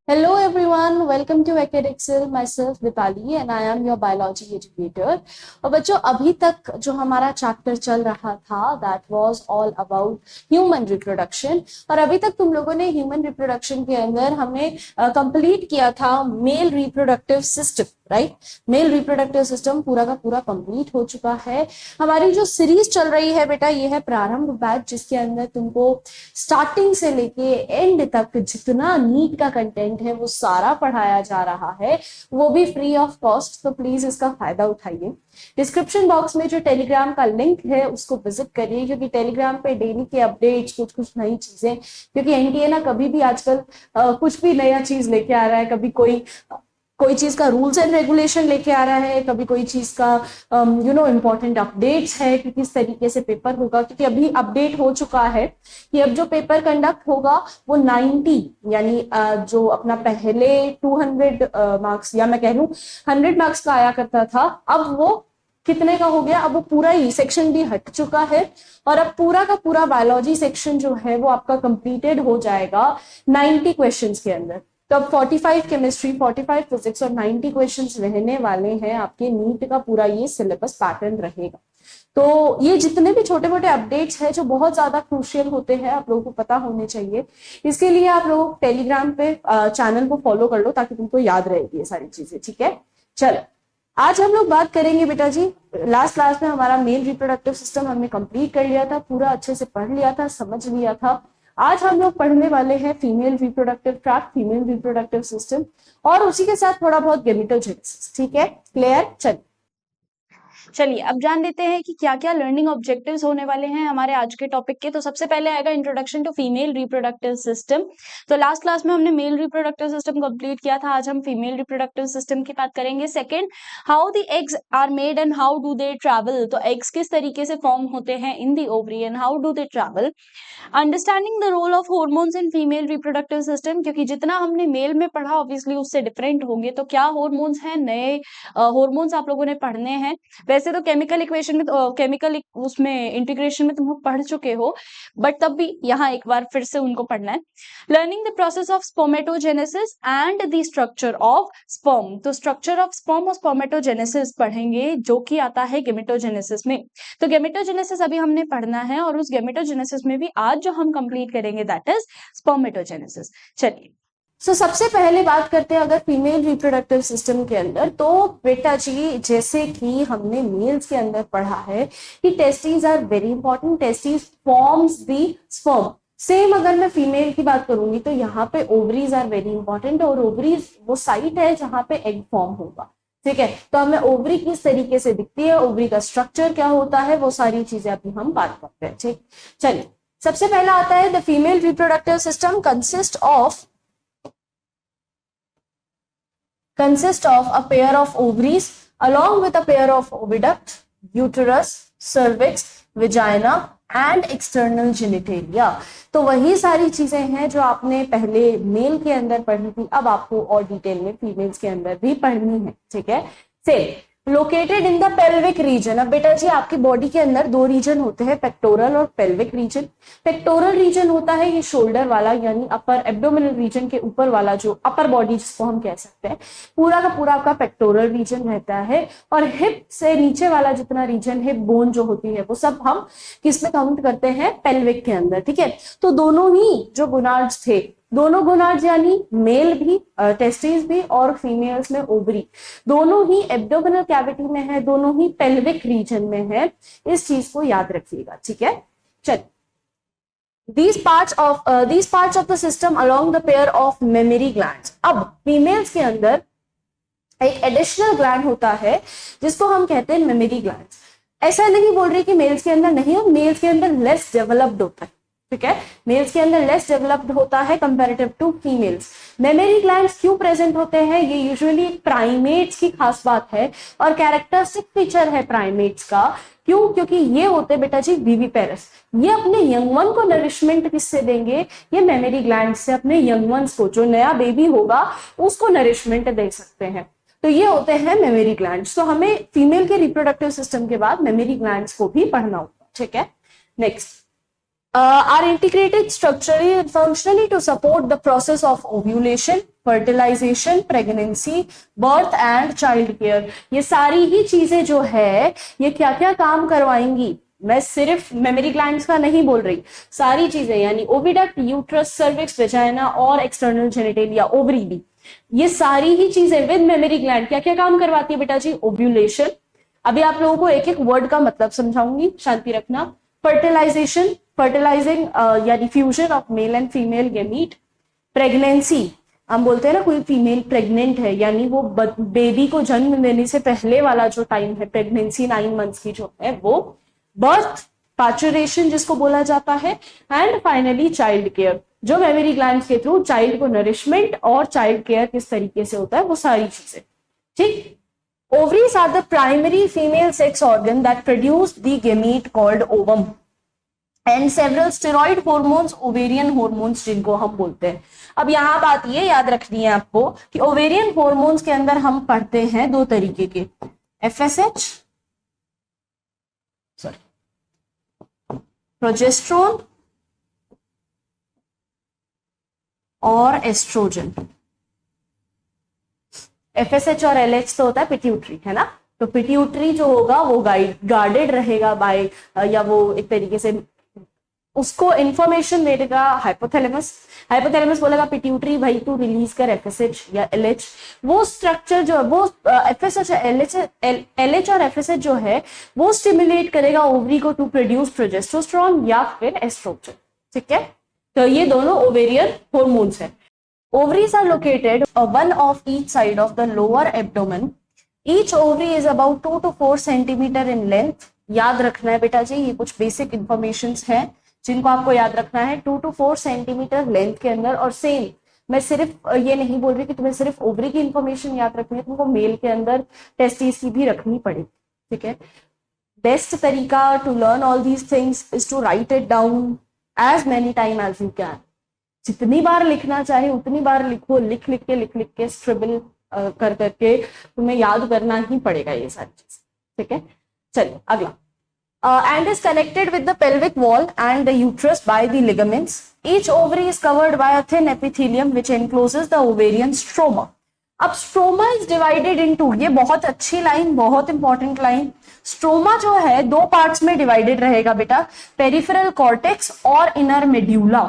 Hello everyone, welcome to AcadExcel. Myself Dipali and I am your biology educator. और बच्चों अभी तक जो हमारा चैप्टर चल रहा था that was all about human reproduction और अभी तक तुम लोगों ने human reproduction के अंदर हमने कंप्लीट किया था male reproductive system, right? Male reproductive system पूरा का पूरा कंप्लीट हो चुका है। हमारी जो सीरीज चल रही है बेटा ये है प्रारंभ बैच, जिसके अंदर तुमको स्टार्टिंग से लेके एंड तक जितना नीट का कंटेंट है वो सारा पढ़ाया जा रहा है, वो भी फ्री ऑफ कॉस्ट। तो प्लीज इसका फायदा उठाइए। डिस्क्रिप्शन बॉक्स में जो टेलीग्राम का लिंक है उसको विजिट करिए, क्योंकि टेलीग्राम पे डेली के अपडेट्स, कुछ कुछ नई चीजें, क्योंकि एनटीए ना कभी भी आजकल कुछ भी नया चीज लेके आ रहा है। कभी कोई चीज का रूल्स एंड रेगुलेशन लेके आ रहा है, कभी कोई चीज का इम्पोर्टेंट अपडेट्स है कि किस तरीके से पेपर होगा। क्योंकि अभी अपडेट हो चुका है कि अब जो पेपर कंडक्ट होगा वो 90 यानी जो अपना पहले 200 मार्क्स या मैं कह लूं 100 मार्क्स का आया करता था, अब वो कितने का हो गया? अब वो पूरा ही सेक्शन भी हट चुका है और अब पूरा का पूरा बायोलॉजी सेक्शन जो है वो आपका कंप्लीटेड हो जाएगा 90 क्वेश्चंस के अंदर। तो अब 45 केमिस्ट्री, 45 फिजिक्स और 90 क्वेश्चंस रहने वाले हैं। आपके नीट का पूरा ये सिलेबस पैटर्न रहेगा। तो ये जितने भी छोटे मोटे अपडेट्स हैं जो बहुत ज्यादा क्रूशियल होते हैं, आप लोगों को पता होने चाहिए। इसके लिए आप लोग टेलीग्राम पे चैनल को फॉलो कर लो ताकि तुमको याद रहेगी ये सारी चीजें, ठीक है? चलो आज हम लोग बात करेंगे बेटा जी, लास्ट क्लास में हमारा मेल रिप्रोडक्टिव सिस्टम हमने कंप्लीट कर लिया था, पूरा अच्छे से पढ़ लिया था, समझ लिया था। आज हम लोग पढ़ने वाले हैं female reproductive tract, female reproductive system और उसी के साथ थोड़ा बहुत गेमेटोजेनेसिस, ठीक है? क्लियर? चलिए अब जान लेते हैं कि क्या क्या लर्निंग ऑब्जेक्टिव्स होने वाले हैं हमारे आज के टॉपिक के। तो सबसे पहले आएगा introduction to female reproductive system. तो लास्ट क्लास में हमने मेल रिप्रोडक्टिव सिस्टम कंप्लीट किया था, आज हम फीमेल रिप्रोडक्टिव सिस्टम की बात करेंगे। Second, how the eggs are made and how do they travel. तो एग्स किस तरीके से फॉर्म होते हैं in the ovary and how do they travel. Understanding the role of hormones in female reproductive system, क्योंकि जितना हमने मेल में पढ़ा ऑब्वियसली उससे डिफरेंट होंगे, तो क्या हॉर्मोन्स हैं, नए हॉर्मोन्स आप लोगों ने पढ़ने हैं। वैसे तो केमिकल इक्वेशन में केमिकल उसमें इंटीग्रेशन में तुम लोग पढ़ चुके हो, बट तब भी यहाँ एक बार फिर से उनको पढ़ना है। Learning the process of spermatogenesis and the structure of sperm. तो स्ट्रक्चर ऑफ स्पर्म और स्पर्मेटोजेनेसिस पढ़ेंगे, जो कि आता है गेमेटोजेनेसिस में। तो गेमेटोजेनेसिस अभी हमने पढ़ना है और उस गेमेटोजेनेसिस में भी आज जो हम कंप्लीट करेंगे दैट इज स्पर्मेटोजेनेसिस। चलिए सबसे पहले बात करते हैं अगर फीमेल रिप्रोडक्टिव सिस्टम के अंदर, तो बेटा जी जैसे कि हमने मेल्स के अंदर पढ़ा है कि testis are very important, testis forms the sperm. Same अगर मैं फीमेल की बात करूंगी तो यहाँ पे ओवरीज आर वेरी इंपॉर्टेंट और ओवरीज वो साइट है जहां पे एग फॉर्म होगा, ठीक है? तो हमें ओवरी किस तरीके से दिखती है, ओवरी का स्ट्रक्चर क्या होता है, वो सारी चीजें अभी हम बात करते हैं, ठीक? चलिए सबसे पहला आता है the female reproductive system consist of a pair of ovaries along with a pair of oviduct, uterus, cervix, vagina and external genitalia। तो वही सारी चीजें हैं जो आपने पहले मेल के अंदर पढ़ी थी, अब आपको और डिटेल में फीमेल्स के अंदर भी पढ़नी है, ठीक है? Same located in the pelvic region. अब बेटा जी आपकी बॉडी के अंदर दो रीजन होते हैं, पेक्टोरल और पेल्विक रीजन। पेक्टोरल रीजन होता है ये शोल्डर वाला यानी अपर एब्डोमिनल रीजन के ऊपर वाला जो अपर बॉडी जिसको हम कह सकते हैं, पूरा का पूरा आपका पेक्टोरल रीजन रहता है। और हिप से नीचे वाला जितना रीजन, हिप बोन जो होती है, वो सब हम किसमें काउंट करते हैं? पेल्विक के अंदर, ठीक है? तो दोनों ही जो गोनाड्स थे, दोनों गोनाड्स यानी मेल भी टेस्टिस भी और फीमेल्स में ओवरी, दोनों ही एब्डोमिनल कैविटी में है, दोनों ही पेल्विक रीजन में है। इस चीज को याद रखिएगा, ठीक है? चलिए these parts of the system along the pair of mammary glands। अब फीमेल्स के अंदर एक एडिशनल ग्लैंड होता है जिसको हम कहते हैं मेमरी ग्लैंड। ऐसा नहीं बोल रही कि मेल्स के अंदर नहीं हो, मेल्स के अंदर लेस डेवलप्ड होता है, ठीक है? मेल्स के अंदर लेस डेवलप्ड होता है comparative to females. Mammary glands क्यों प्रेजेंट होते हैं? ये यूजुअली प्राइमेट्स की खास बात है और कैरेक्टरिस्टिक फीचर है प्राइमेट्स का। क्यों? क्योंकि ये होते बेटा जी विविपेरस। ये अपने यंग वन को नरिशमेंट किससे देंगे? ये मेमरी ग्लैंड से अपने यंग वंस को, जो नया बेबी होगा उसको नरिशमेंट दे सकते हैं। तो ये होते हैं मेमरी ग्लैंड्स। तो हमें फीमेल के रिप्रोडक्टिव सिस्टम के बाद मेमरी ग्लैंड्स को भी पढ़ना होगा, ठीक है? Next, are integrated structurally and functionally to support the process of ovulation, fertilisation, pregnancy, birth and child care. ये सारी ही चीजें जो है ये क्या क्या काम करवाएंगी, मैं सिर्फ मेमोरी ग्लैंड्स का नहीं बोल रही, सारी चीजें यानी ओविडक्ट, यूट्रस, सर्विक्स, वेजाइना और एक्सटर्नल जेनिटेलिया, ओवरी भी, ये सारी ही चीजें विद मेमोरी ग्लैंड क्या क्या काम करवाती है बेटा जी? ओव्यूलेशन, अभी आप लोगों को एक एक वर्ड का मतलब समझाऊंगी, शांति रखना। फर्टिलाइजेशन, फर्टिलाइजिंग यानी fusion of male and female gamete. Pregnancy, हम बोलते हैं ना कोई फीमेल प्रेग्नेंट है, यानी वो बेबी को जन्म देने से पहले वाला जो टाइम है प्रेगनेंसी 9 मंथ्स की जो है वो। बर्थ, पैचुरेशन जिसको बोला जाता है। एंड फाइनली चाइल्ड केयर, जो मेमोरी ग्लैंड के थ्रू चाइल्ड को नरिशमेंट और चाइल्ड केयर किस तरीके से होता है वो सारी चीजें, ठीक। Ovaries are the primary female sex organ that produce the gamete called ovum and several steroid hormones, ovarian hormones जिनको हम बोलते हैं। अब यहाँ बात ये याद रखनी है आपको कि ओवेरियन हॉर्मोन्स के अंदर हम पढ़ते हैं दो तरीके के, FSH, सॉरी, प्रोजेस्ट्रोन और एस्ट्रोजन। FSH और LH तो होता है पिट्यूटरी, है ना, तो पिट्यूटरी जो होगा वो गार्डेड रहेगा बाय या वो एक तरीके से उसको इंफॉर्मेशन देगा हाइपोथैलेमस। हाइपोथैलेमस बोलेगा पिट्यूटरी भाई तू रिलीज कर FSH या LH। वो स्ट्रक्चर जो है वो FSH LH और FSH जो है वो स्टिमुलेट करेगा ओवरी को टू प्रोड्यूस प्रोजेस्टेरोन या फिर एस्ट्रोजन, ठीक है। तो ये दोनों ओवेरियन हॉर्मोन्स है। Ovaries are located one of each side of the lower abdomen. Each ovary is about 2 to 4 centimeter in length. याद रखना है बेटा जी, ये कुछ बेसिक इंफॉर्मेशंस हैं जिनको आपको याद रखना है। 2 to 4 सेंटीमीटर लेंथ के अंदर। और सेम मैं सिर्फ ये नहीं बोल रही कि तुम्हें सिर्फ ओवरी की इंफॉर्मेशन याद रखनी है, तुमको मेल के अंदर टेस्टिस की भी रखनी पड़ेगी, ठीक है। बेस्ट तरीका to learn all these things is to write it down as many time as you can. जितनी बार लिखना चाहे उतनी बार लिखो, लिख लिख के स्क्रिबल कर करके तुम्हें याद करना ही पड़ेगा ये सारी चीज, ठीक है। चलिए अगला, and is connected with the pelvic wall and the uterus by the ligaments. Each ovary is covered by a thin epithelium which encloses the ovarian stroma. अब स्ट्रोमा इज डिवाइडेड इनटू, ये बहुत अच्छी लाइन, बहुत important line. Stroma जो है दो parts में divided रहेगा बेटा, पेरिफेरल कॉर्टेक्स और इनर मेड्यूला।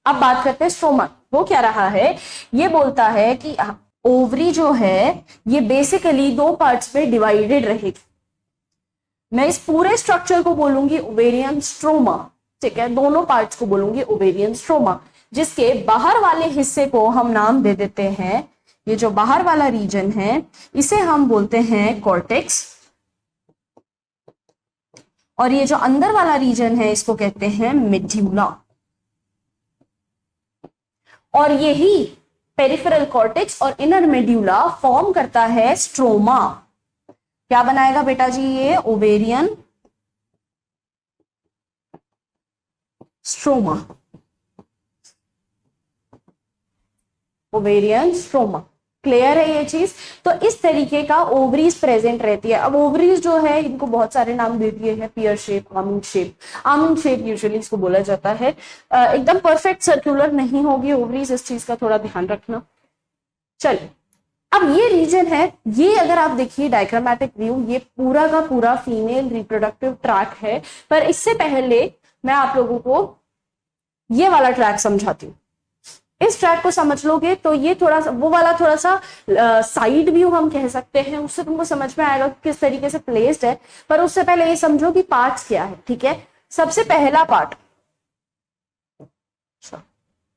अब बात करते हैं स्ट्रोमा, वो क्या रहा है, ये बोलता है कि ओवरी जो है ये बेसिकली दो पार्ट्स में डिवाइडेड रहेगी। मैं इस पूरे स्ट्रक्चर को बोलूंगी ओवेरियन स्ट्रोमा, ठीक है, दोनों पार्ट्स को बोलूंगी ओवेरियन स्ट्रोमा, जिसके बाहर वाले हिस्से को हम नाम दे देते हैं, ये जो बाहर वाला रीजन है इसे हम बोलते हैं कॉर्टेक्स, और ये जो अंदर वाला रीजन है इसको कहते हैं मेड्यूला। और यही पेरिफेरल कॉर्टेक्स और इनर मेड्यूला फॉर्म करता है स्ट्रोमा। क्या बनाएगा बेटा जी ये ovarian stroma, ovarian stroma. Clear है ये चीज। तो इस तरीके का ओवरीज प्रेजेंट रहती है। अब ओवरीज जो है इनको बहुत सारे नाम दे दिए हैं, पियर shape, almond shape, almond shape usually इसको बोला जाता है। एकदम परफेक्ट सर्कुलर नहीं होगी ओवरीज, इस चीज का थोड़ा ध्यान रखना। चलिए अब ये रीजन है, ये अगर आप देखिए डायग्रामेटिक व्यू, ये पूरा का पूरा फीमेल रिप्रोडक्टिव ट्रैक है। पर इससे पहले मैं आप लोगों को ये वाला ट्रैक समझाती हूँ। इस ट्रैक को समझ लोगे तो ये थोड़ा सा वो वाला थोड़ा सा साइड व्यू हम कह सकते हैं, उससे तुमको समझ में आएगा किस तरीके से प्लेस्ड है। पर उससे पहले ये समझो कि पार्ट्स क्या है, ठीक है। सबसे पहला पार्ट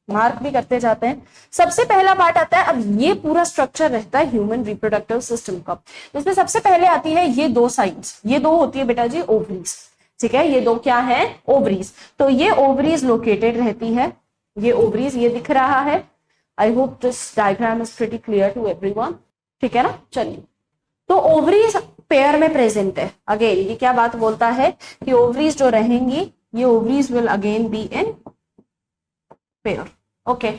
मार्क भी करते जाते हैं। सबसे पहला पार्ट आता है, अब ये पूरा स्ट्रक्चर रहता है ह्यूमन रिप्रोडक्टिव सिस्टम का, जिसमें सबसे पहले आती है ये दो साइड्स, ये दो होती है बेटा जी ओवरीज, ठीक है। ये दो क्या है ओवरीज, तो ये ओवरीज लोकेटेड रहती है, ये ओवरीज ये दिख रहा है। I hope this diagram is pretty clear to everyone, ठीक है ना। चलिए तो ओवरीज पेयर में प्रेजेंट है। अगेन ये क्या बात बोलता है कि ओवरीज जो रहेंगी ये ovaries will again be in pair, okay.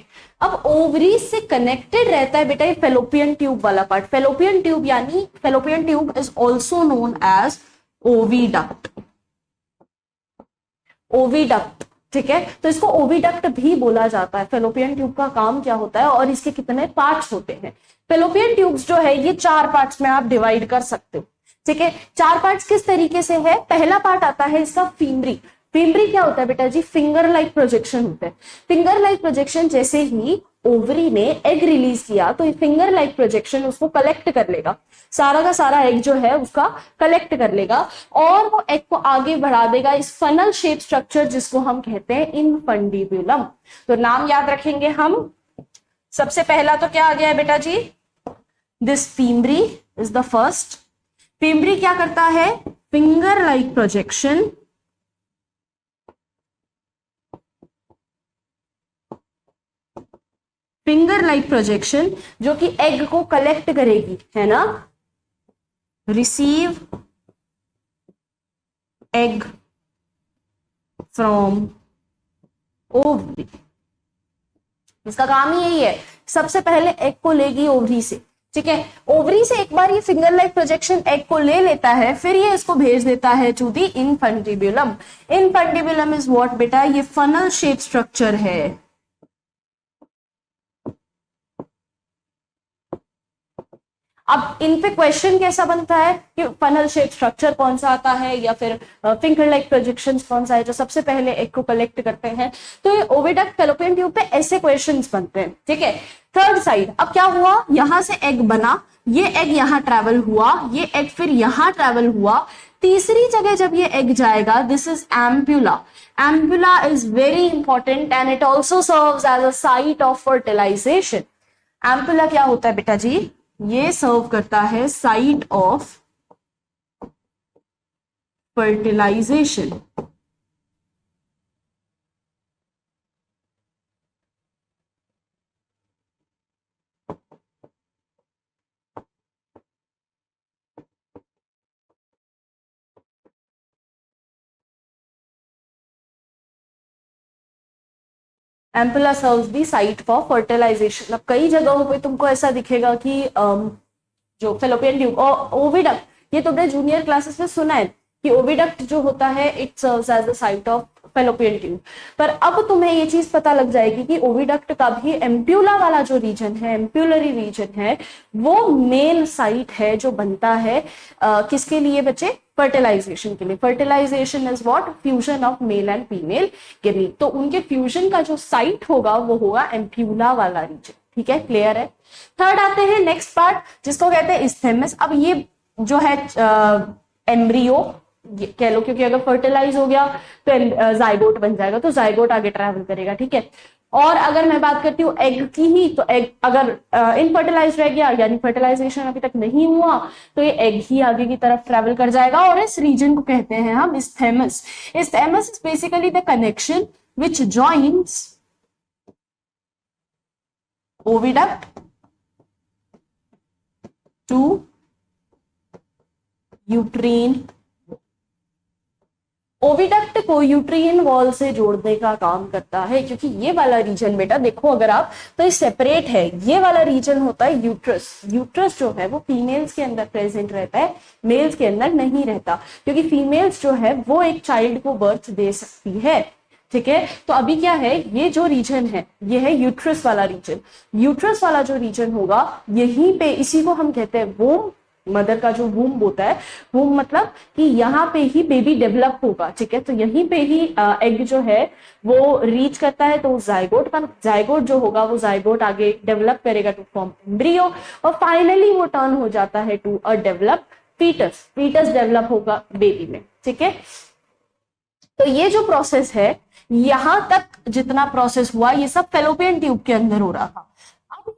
अब ओवरीज से कनेक्टेड रहता है बेटा ये फेलोपियन ट्यूब वाला पार्ट। फेलोपियन ट्यूब यानी fallopian tube is also known as oviduct. Oviduct ठीक है, तो इसको ओविडक्ट भी बोला जाता है। फेलोपियन ट्यूब का काम क्या होता है और इसके कितने पार्ट्स होते हैं? फेलोपियन ट्यूब्स जो है ये 4 पार्ट्स में आप डिवाइड कर सकते हो। ठीक है, 4 पार्ट्स किस तरीके से है? पहला पार्ट आता है इसका फीमरी। फीमरी क्या होता है बेटा जी? फिंगर लाइक प्रोजेक्शन होता है। फिंगर लाइक प्रोजेक्शन, जैसे ही ओवरी ने एग रिलीज किया तो फिंगर लाइक प्रोजेक्शन उसको कलेक्ट कर लेगा, सारा का सारा एग जो है उसका कलेक्ट कर लेगा और वो एग को आगे बढ़ा देगा इस फनल शेप स्ट्रक्चर जिसको हम कहते हैं इनफंडिबुलम। तो नाम याद रखेंगे हम। सबसे पहला तो क्या आ गया है बेटा जी? This fimbriae is the first. Fimbriae क्या करता है? Finger like projection. Finger like projection जो कि एग को कलेक्ट करेगी, है ना? Receive egg from ovary. इसका काम ही यही है, सबसे पहले एग को लेगी ओवरी से। ठीक है, ओवरी से एक बार ये फिंगर लाइक प्रोजेक्शन एग को ले लेता है, फिर ये इसको भेज देता है to the infundibulum. Infundibulum is what बेटा? ये फनल शेप स्ट्रक्चर है। अब इन पे क्वेश्चन कैसा बनता है कि फनल शेप स्ट्रक्चर कौन सा आता है या फिर फिंगर लाइक प्रोजेक्शंस कौन सा है जो सबसे पहले एग को कलेक्ट करते हैं। तो ये ओविडक्ट फेलोपियन ट्यूब पे ऐसे क्वेश्चंस बनते हैं। ठीक है, थर्ड साइड, अब क्या हुआ? यहां से एग बना, ये एग यहां ट्रेवल हुआ, ये एग फिर यहां ट्रेवल हुआ। तीसरी जगह जब ये एग जाएगा, this is ampulla. Ampulla is very important and it also serves as a site of fertilisation. Ampulla क्या होता है बेटा जी? ये सर्व करता है site of fertilisation. Ampulla serves the site for fertilisation. अब कई जगहों पे तुमको ऐसा दिखेगा कि जो फेलोपियन ट्यूब और ओविडक्ट, ये तुमने जूनियर क्लासेस में सुना है कि ओविडक्ट जो होता है it serves as the site of fallopian tube. पर अब तुम्हें ये चीज पता लग जाएगी कि ओविडक्ट का भी एम्प्यूला वाला जो रीजन है, एम्प्यूलरी रीजन है, वो मेल साइट है जो बनता है किसके लिए बच्चे? फर्टिलाइजेशन के लिए। Fertilisation is what? Fusion of male and female gamete. तो उनके फ्यूजन का जो साइट होगा वो होगा एम्प्यूला वाला रीजन। ठीक है, क्लियर है? थर्ड आते हैं नेक्स्ट पार्ट जिसको कहते हैं इस्थेमस। अब ये जो है एम्ब्रियो कह लो, क्योंकि अगर फर्टिलाइज हो गया तो जाइगोट बन जाएगा, तो जाइगोट आगे ट्रैवल करेगा। ठीक है, और अगर मैं बात करती हूँ एग की ही, तो एग अगर इनफर्टिलाइज रह गया यानी फर्टिलाइजेशन अभी तक नहीं हुआ तो ये एग ही आगे की तरफ ट्रैवल कर जाएगा और इस रीजन को कहते हैं हम isthmus. Isthmus is basically the connection which joins oviduct to uterine. Oviduct को यूट्रीन वॉल से जोड़ने का काम करता है, क्योंकि ये वाला रीजन बेटा देखो अगर आप तो ये सेपरेट है। ये वाला रीजन होता है यूट्रस। यूट्रस जो है वो फीमेल्स के अंदर प्रेजेंट रहता है, मेल्स के अंदर नहीं रहता, क्योंकि फीमेल्स जो है वो एक चाइल्ड को बर्थ दे सकती है। ठीक है, तो अभी क्या है, ये जो रीजन है ये है यूट्रस वाला रीजन। यूट्रस वाला जो रीजन होगा यहीं पे, इसी को हम कहते हैं वूम। मदर का जो वूम होता है, वूम मतलब कि यहाँ पे ही बेबी डेवलप होगा। ठीक है, तो यहीं पे ही एग जो है वो रीच करता है, तो जाइगोट जो होगा वो जाइगोट आगे डेवलप करेगा टू फॉर्म एम्ब्रियो और फाइनली वो टर्न हो जाता है to a develop foetus. Foetus develop होगा बेबी में। ठीक है, तो ये जो प्रोसेस है, यहां तक जितना प्रोसेस हुआ ये सब फेलोपियन ट्यूब के अंदर हो रहा था। अब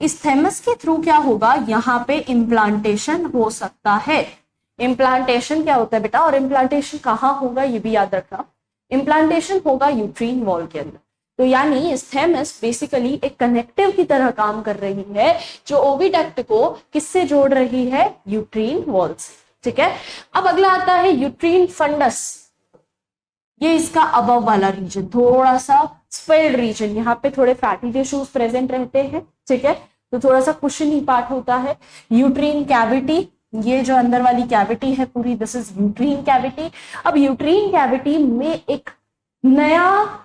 इस थैमस के थ्रू क्या होगा, यहाँ पे इम्प्लांटेशन हो सकता है। इम्प्लांटेशन क्या होता है बेटा, और इम्प्लांटेशन कहाँ होगा ये भी याद रखना। इम्प्लांटेशन होगा यूट्रीन वॉल के अंदर। तो यानी इस थैमस बेसिकली एक कनेक्टिव की तरह काम कर रही है, जो ओविडक्ट को किससे जोड़ रही है, यूट्रीन वॉल से। ठीक है, अब अगला आता है यूट्रीन फंडस। ये इसका अबव वाला रीजन, थोड़ा सा स्पेल्ड रीजन, यहाँ पे थोड़े फैटी टिश्यूज प्रेजेंट रहते हैं। ठीक है, तो थोड़ा सा कुशनी पार्ट होता है। यूट्रीन कैविटी, ये जो अंदर वाली कैविटी है पूरी, दिस इज यूट्रीन कैविटी। अब यूट्रीन कैविटी में एक नया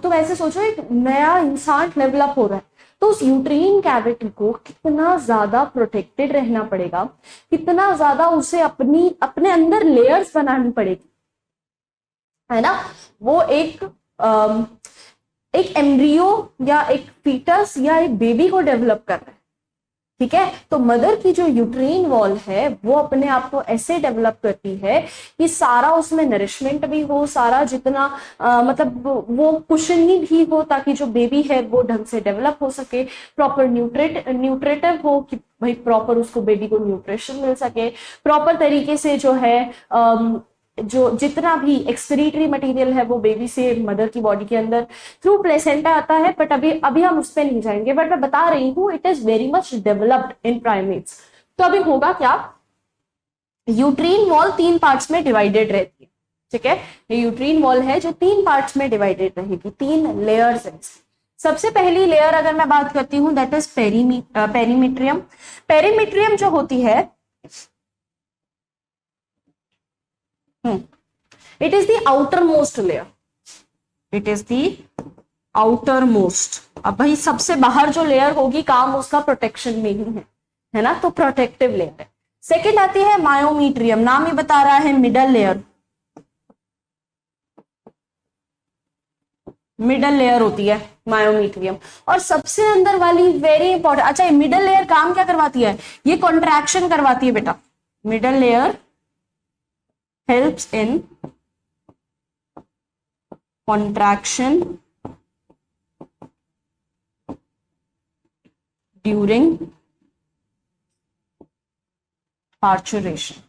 तुम ऐसे सोचो, एक नया इंसान डेवलप हो रहा है, तो उस यूट्रीन कैविटी को कितना ज्यादा प्रोटेक्टेड रहना पड़ेगा, कितना ज्यादा उसे अपने अंदर लेयर्स बनानी पड़ेगी, है ना। वो एक एम्ब्रियो या एक फीटस या एक बेबी को डेवलप कर रहा है, ठीक है। तो मदर की जो यूट्रीन वॉल है वो अपने आप को ऐसे डेवलप करती है कि सारा उसमें नरिशमेंट भी हो, सारा जितना मतलब वो कुशनी भी हो, ताकि जो बेबी है वो ढंग से डेवलप हो सके, प्रॉपर न्यूट्रेटिव हो कि भाई प्रॉपर उसको बेबी को न्यूट्रिशन मिल सके, प्रॉपर तरीके से जो है जो जितना भी एक्सक्रीटरी मटेरियल है वो बेबी से मदर की बॉडी के अंदर थ्रू प्लेसेंटा आता है। बट अभी अभी हम उस पर नहीं जाएंगे, बट मैं बता रही हूँ it is very much developed in primates. तो अभी होगा क्या, यूट्रीन वॉल 3 पार्ट्स में डिवाइडेड रहती है, ठीक है। ये यूट्रीन वॉल है जो 3 पार्ट्स में डिवाइडेड रहेगी, 3 लेयर्स है। सबसे पहली लेयर अगर मैं बात करती हूँ दैट इज पेरीमीट्रियम। पेरीमीट्रियम जो होती है it is the outer most layer, it is the outer most. अब भाई सबसे बाहर जो लेयर होगी काम उसका प्रोटेक्शन में ही है ना, तो प्रोटेक्टिव लेयर है। सेकेंड आती है मायोमीट्रियम, नाम ही बता रहा है मिडल लेयर, मिडल लेयर होती है मायोमीट्रियम। और सबसे अंदर वाली वेरी इंपॉर्टेंट, अच्छा मिडल लेयर काम क्या करवाती है, ये कॉन्ट्रैक्शन करवाती है बेटा। Middle layer helps in contraction during parturition.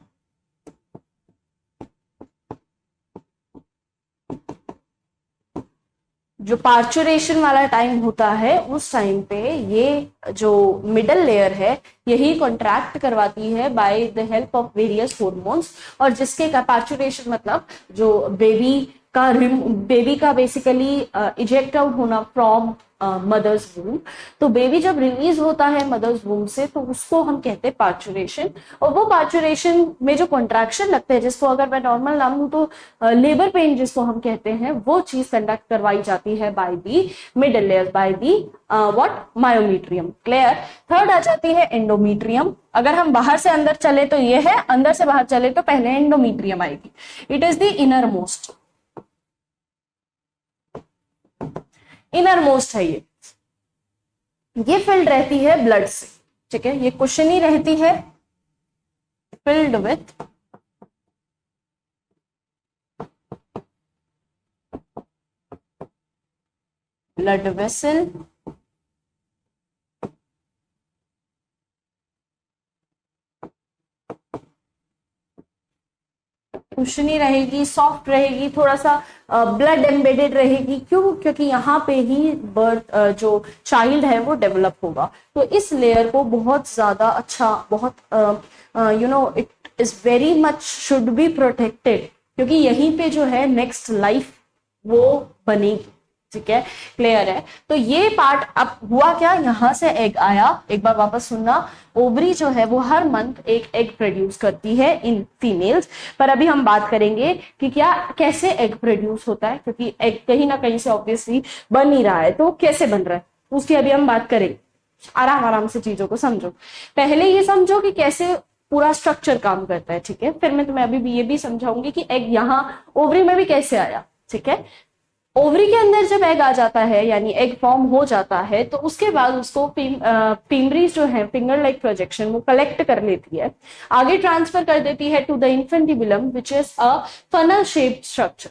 जो पार्चुरेशन वाला टाइम होता है उस टाइम पे ये जो मिडल लेयर है यही कॉन्ट्रैक्ट करवाती है by the help of various hormones, और जिसके का पार्चुरेशन मतलब जो बेबी का बेसिकली इजेक्ट आउट होना फ्रॉम मदर्स वूम। तो बेबी जब रिलीज होता है मदर्स वूम से तो उसको हम कहते हैं पार्चुरेशन। और वो पार्चुरेशन में जो कॉन्ट्रैक्शन लगते हैं, जिसको अगर मैं नॉर्मल नाम लूं तो लेबर पेन जिसको हम कहते हैं, वो चीज कंडक्ट करवाई जाती है by the middle layer, by the what myometrium. Clear. Third आ जाती है एंडोमीट्रियम। अगर हम बाहर से अंदर चले तो ये है, अंदर से बाहर चले तो पहले एंडोमीट्रियम आएगी। It is the inner most, inner most है ये फिल्ड रहती है ब्लड से, ठीक है। ये कुशनी रहती है, फिल्ड विथ ब्लड वेसल, कुशनी रहेगी, सॉफ्ट रहेगी, थोड़ा सा ब्लड एम्बेडेड रहेगी। क्यों? क्योंकि यहाँ पे ही बर्थ जो चाइल्ड है वो डेवलप होगा। तो इस लेयर को बहुत ज्यादा अच्छा, बहुत it is very much should be protected, क्योंकि यहीं पे जो है नेक्स्ट लाइफ वो बनेगी, ठीक है। क्लियर है। तो ये पार्ट अब हुआ क्या, यहां से एग आया, एक बार वापस सुनना। ओवरी जो है वो हर मंथ एक एग प्रोड्यूस करती है इन फीमेल्स। पर अभी हम बात करेंगे कि क्या कैसे एग प्रोड्यूस होता है, क्योंकि एग कहीं ना कहीं से ऑब्वियसली बन ही रहा है, तो कैसे बन रहा है उसकी अभी हम बात करेंगे। आराम आराम से चीजों को समझो। पहले ये समझो कि कैसे पूरा स्ट्रक्चर काम करता है, ठीक है। फिर मैं तुम्हें अभी भी ये भी समझाऊंगी कि एग यहाँ ओवरी में भी कैसे आया, ठीक है। ओवरी के अंदर जब एग आ जाता है, यानी एग फॉर्म हो जाता है, तो उसके बाद उसको पिम्बरीज जो है, फिंगर लाइक प्रोजेक्शन, वो कलेक्ट कर लेती है, आगे ट्रांसफर कर देती है to the infundibulum which is a funnel shaped structure.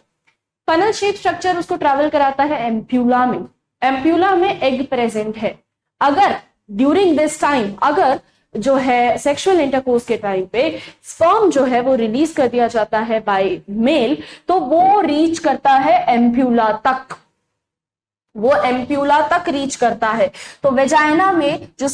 Funnel shape structure उसको ट्रैवल कराता है एम्प्यूला में। एम्प्यूला में एग प्रेजेंट है। अगर ड्यूरिंग दिस टाइम, अगर जो है सेक्सुअल इंटरकोर्स के टाइम पे स्पर्म जो है वो रिलीज कर दिया जाता है बाय मेल, तो वो रीच करता है एम्प्यूला तक, वो एम्प्यूला तक रीच करता है। तो वेजाइना में जो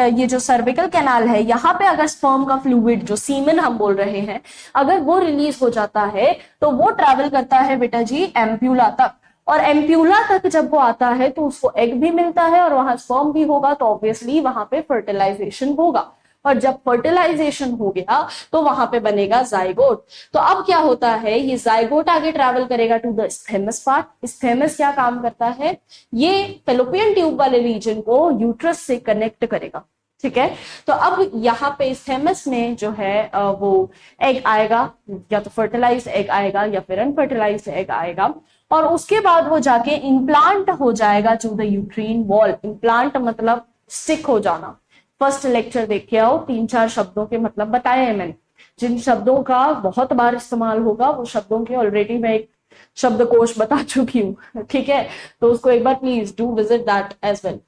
ये जो सर्विकल कैनाल है, यहाँ पे अगर स्पर्म का फ्लूइड जो सीमेन हम बोल रहे हैं, अगर वो रिलीज हो जाता है तो वो ट्रैवल करता है बेटा जी एम्प्यूला तक। और एम्प्यूला तक जब वो आता है तो उसको एग भी मिलता है और वहां स्पर्म भी होगा, तो ऑब्वियसली वहां पे फर्टिलाइजेशन होगा। और जब फर्टिलाइजेशन हो गया तो वहां पे बनेगा जाइगोट। तो अब क्या होता है, ये जाइगोट आगे ट्रैवल करेगा टू द स्थेमस पार्ट। स्थेमस क्या काम करता है, ये फेलोपियन ट्यूब वाले रीजन को यूट्रस से कनेक्ट करेगा, ठीक है। तो अब यहाँ पे स्टेमस में जो है वो एग आएगा, या तो फर्टिलाइज एग आएगा या फिर अनफर्टिलाइज एग आएगा, और उसके बाद वो जाके इम्प्लांट हो जाएगा to the uterine wall. Implant मतलब स्टिक हो जाना। फर्स्ट लेक्चर देख के आओ, 3-4 शब्दों के मतलब बताए हैं मैंने, जिन शब्दों का बहुत बार इस्तेमाल होगा वो शब्दों के ऑलरेडी मैं एक शब्दकोश बता चुकी हूँ, ठीक है। तो उसको एक बार please do visit that as well.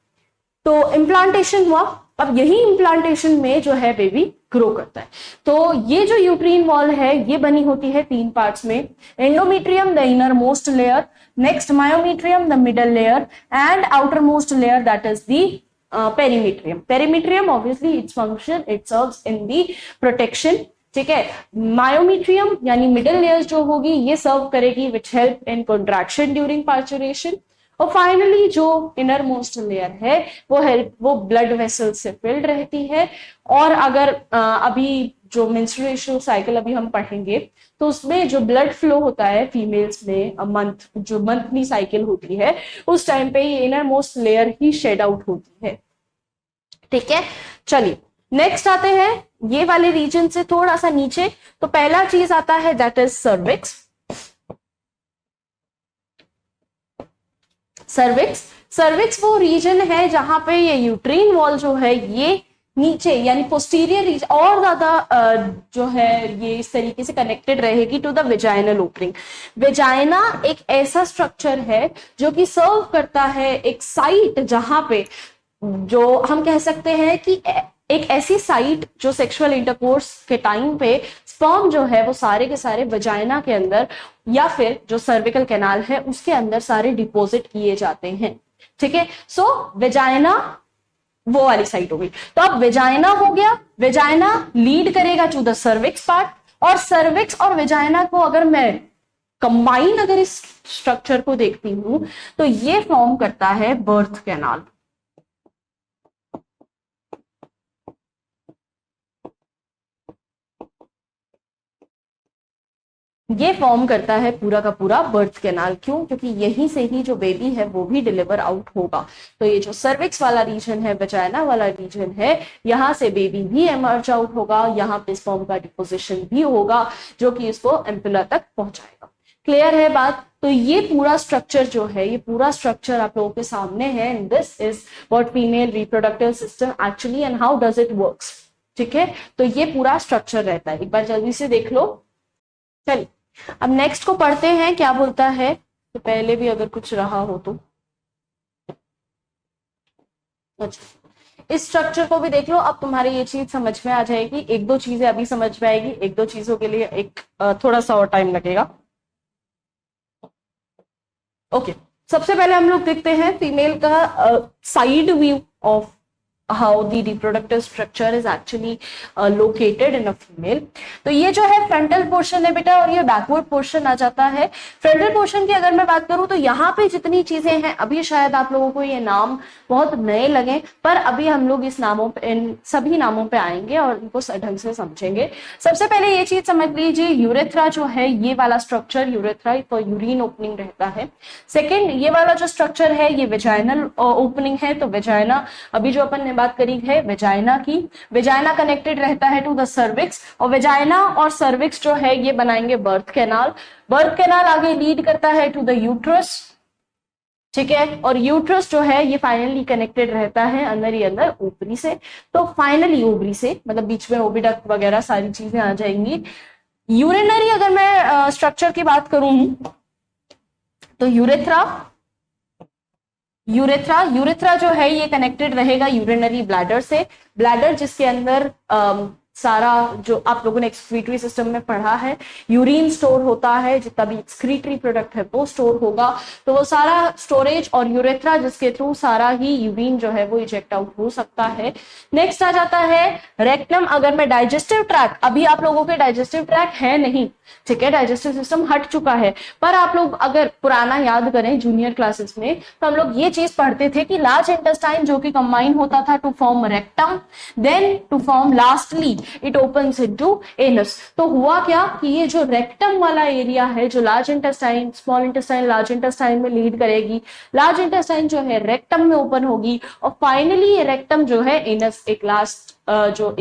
तो इम्प्लांटेशन हुआ, अब यही इम्प्लांटेशन में जो है बेबी ग्रो करता है। तो ये जो यूट्रीन वॉल है ये बनी होती है 3 पार्ट्स में, endometrium the inner most layer, next myometrium the middle layer, and outer most layer that is the perimetrium. Perimetrium obviously its function, it serves in the protection, ठीक है। मायोमेट्रियम यानी middle layer जो होगी ये सर्व करेगी which help in contraction during parturition, और finally जो inner most layer है वो ब्लड वेसल से फिल्ड रहती है। और अगर अभी जो मेंस्ट्रुएशन साइकिल अभी हम पढ़ेंगे तो उसमें जो ब्लड फ्लो होता है फीमेल्स में मंथ, जो मंथली साइकिल होती है उस टाइम पे ये इनर मोस्ट लेयर ही शेड आउट होती है, ठीक है। चलिए नेक्स्ट आते हैं ये वाले रीजन से थोड़ा सा नीचे। तो पहला चीज आता है दैट इज सर्विक्स। सर्विक्स वो रीजन है जहां पे ये यूट्रीन वॉल जो है ये नीचे यानी पोस्टीरियर रीजन और ज्यादा जो है ये इस तरीके से कनेक्टेड रहेगी to the vaginal opening. Vagina एक ऐसा स्ट्रक्चर है जो कि सर्व करता है एक साइट जहां पे जो हम कह सकते हैं कि एक ऐसी साइट जो सेक्सुअल इंटरकोर्स के टाइम पे स्पर्म जो है वो सारे के सारे वजाइना के अंदर या फिर जो सर्विकल कैनाल है उसके अंदर सारे डिपॉजिट किए जाते हैं, ठीक है। सो वेजाइना वो वाली साइट हो गई। तो अब वेजाइना हो गया, वेजाइना लीड करेगा टू द सर्विक्स पार्ट, और सर्विक्स और वेजाइना को अगर मैं कंबाइन अगर इस स्ट्रक्चर को देखती हूं तो ये फॉर्म करता है बर्थ कैनाल। ये फॉर्म करता है पूरा का पूरा बर्थ कैनाल। क्यों? क्योंकि यहीं से ही जो बेबी है वो भी डिलीवर आउट होगा। तो ये जो सर्विक्स वाला रीजन है, वेजाइना वाला रीजन है, यहाँ से बेबी भी एमर्ज आउट होगा, यहाँ पे स्पर्म का डिपोजिशन भी होगा जो कि इसको एम्पुला तक पहुंचाएगा। क्लियर है बात? तो ये पूरा स्ट्रक्चर जो है, ये पूरा स्ट्रक्चर आप लोगों के सामने है। And this is what female reproductive system actually and how does it works, ठीक है। तो ये पूरा स्ट्रक्चर रहता है, एक बार जल्दी से देख लो। चलिए अब नेक्स्ट को पढ़ते हैं क्या बोलता है। तो पहले भी अगर कुछ रहा हो तो अच्छा, इस स्ट्रक्चर को भी देख लो। अब तुम्हारी ये चीज समझ में आ जाएगी। 1-2 चीजें अभी समझ में आएगी, 1-2 चीजों के लिए एक थोड़ा सा और टाइम लगेगा। ओके, सबसे पहले हम लोग देखते हैं फीमेल का side view of how the reproductive structure is actually located in a female। तो ये जो है फ्रंटल पोर्शन है बेटा, और ये बैकवर्ड पोर्शन आ जाता है। फ्रंटल पोर्शन की अगर मैं बात करूं तो यहाँ पे जितनी चीजें हैं, अभी शायद आप लोगों को ये नाम बहुत नए लगे, पर अभी हम लोग इस नामों पे, इन सभी नामों पे आएंगे और इनको ढंग से समझेंगे। सबसे पहले ये चीज समझ लीजिए, यूरेथ्रा जो है ये वाला स्ट्रक्चर, यूरेथ्रा तो यूरिन ओपनिंग रहता है। सेकेंड, ये वाला जो स्ट्रक्चर है ये वेजाइनल ओपनिंग है। तो वेजाइना, अभी जो अपन बात करी है वेजाइना की, वेजाइना कनेक्टेड रहता है टू द सर्विक्स, और वेजाइना और सर्विक्स जो है ये बनाएंगे बर्थ कैनाल। बर्थ कैनाल आगे लीड करता है टू द यूट्रस, ठीक है। और यूट्रस जो है ये फाइनली कनेक्टेड रहता है अंदर ही अंदर ओवरी से। तो फाइनली ओवरी से मतलब बीच में ओविडक्ट वगैरह सारी चीजें आ जाएंगी। यूरिनरी अगर मैं स्ट्रक्चर की बात करूं तो यूरेथ्रा जो है ये कनेक्टेड रहेगा यूरिनरी ब्लैडर से। ब्लैडर जिसके अंदर सारा जो आप लोगों ने एक्सक्रीटरी सिस्टम में पढ़ा है, यूरिन स्टोर होता है, जितना भी एक्सक्रीटरी प्रोडक्ट है वो स्टोर होगा, तो वो सारा स्टोरेज और यूरेथ्रा जिसके थ्रू सारा ही यूरिन जो है वो इजेक्ट आउट हो सकता है। नेक्स्ट आ जाता है रेक्टम। अगर मैं डाइजेस्टिव ट्रैक, अभी आप लोगों के डाइजेस्टिव ट्रैक है नहीं, ठीक है, डाइजेस्टिव सिस्टम हट चुका है, पर आप लोग अगर पुराना याद करें जूनियर क्लासेस में, तो हम लोग ये चीज पढ़ते थे कि लार्ज इंटेस्टाइन जो कि कंबाइन होता था to form rectum, then to form lastly it opens into anus. तो हुआ क्या कि ये जो रेक्टम वाला एरिया है, जो large intestine, small intestine large intestine में लीड करेगी, लार्ज इंटेस्टाइन जो है रेक्टम में ओपन होगी, और फाइनली ये रेक्टम जो है एनस, एक लास्ट जो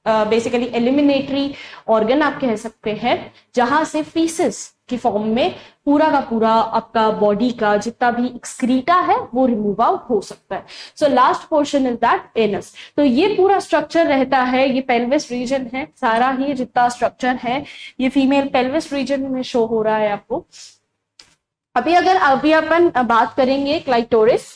बेसिकली एलिमिनेटरी ऑर्गन आप कह सकते हैं, जहां से फीसिस की फॉर्म में पूरा का पूरा आपका बॉडी का जितना भी एक्सक्रीटा है वो रिमूव आउट हो सकता है। So last portion is that anus. तो ये पूरा स्ट्रक्चर रहता है, ये पेल्विस रीजन है, सारा ही जितना स्ट्रक्चर है ये फीमेल पेल्विस रीजन में शो हो रहा है आपको। अभी अपन बात करेंगे clitoris,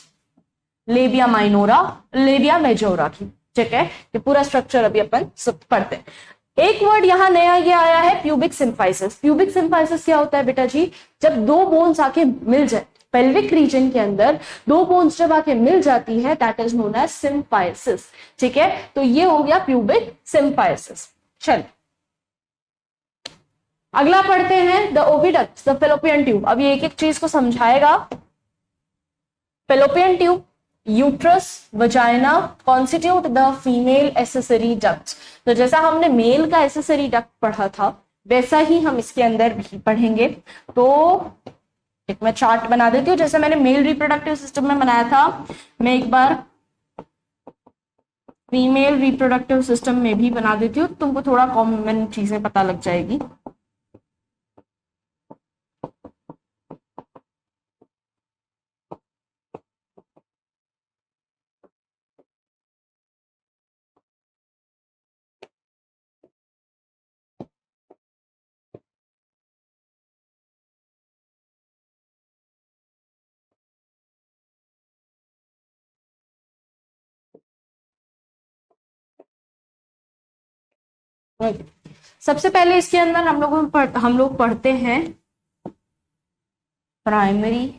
labia minora, labia majora की, ठीक है, ये पूरा स्ट्रक्चर अभी अपन सब पढ़ते हैं। एक वर्ड यहां नया ये आया है, प्यूबिक सिम्फाइसिस। प्यूबिक सिम्फाइसिस क्या होता है बेटा जी? जब दो बोन्स आके मिल जाए पेल्विक रीजन के अंदर, दो बोन्स जब आके मिल जाती है, that is known as symphysis, ठीक है। तो ये हो गया प्यूबिक सिम्फाइसिस। चल अगला पढ़ते हैं the oviduct, the fallopian tube. अब ये एक एक चीज को समझाएगा। Fallopian tube, uterus, vagina constitute the female accessory duct. तो जैसा हमने मेल का एसेसरी डक्ट पढ़ा था, वैसा ही हम इसके अंदर भी पढ़ेंगे। तो एक मैं चार्ट बना देती हूँ, जैसे मैंने मेल रिप्रोडक्टिव सिस्टम में बनाया था, मैं एक बार फीमेल रिप्रोडक्टिव सिस्टम में भी बना देती हूँ, तुमको थोड़ा कॉमन चीजें पता लग जाएगी। सबसे पहले इसके अंदर हम लोग पढ़ते हैं प्राइमरी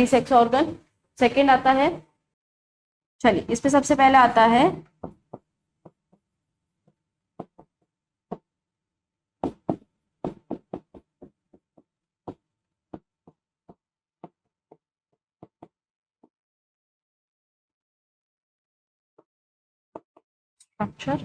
सेक्स ऑर्गन। सेकंड आता है, चलिए इस पे सबसे पहले आता है स्ट्रक्चर।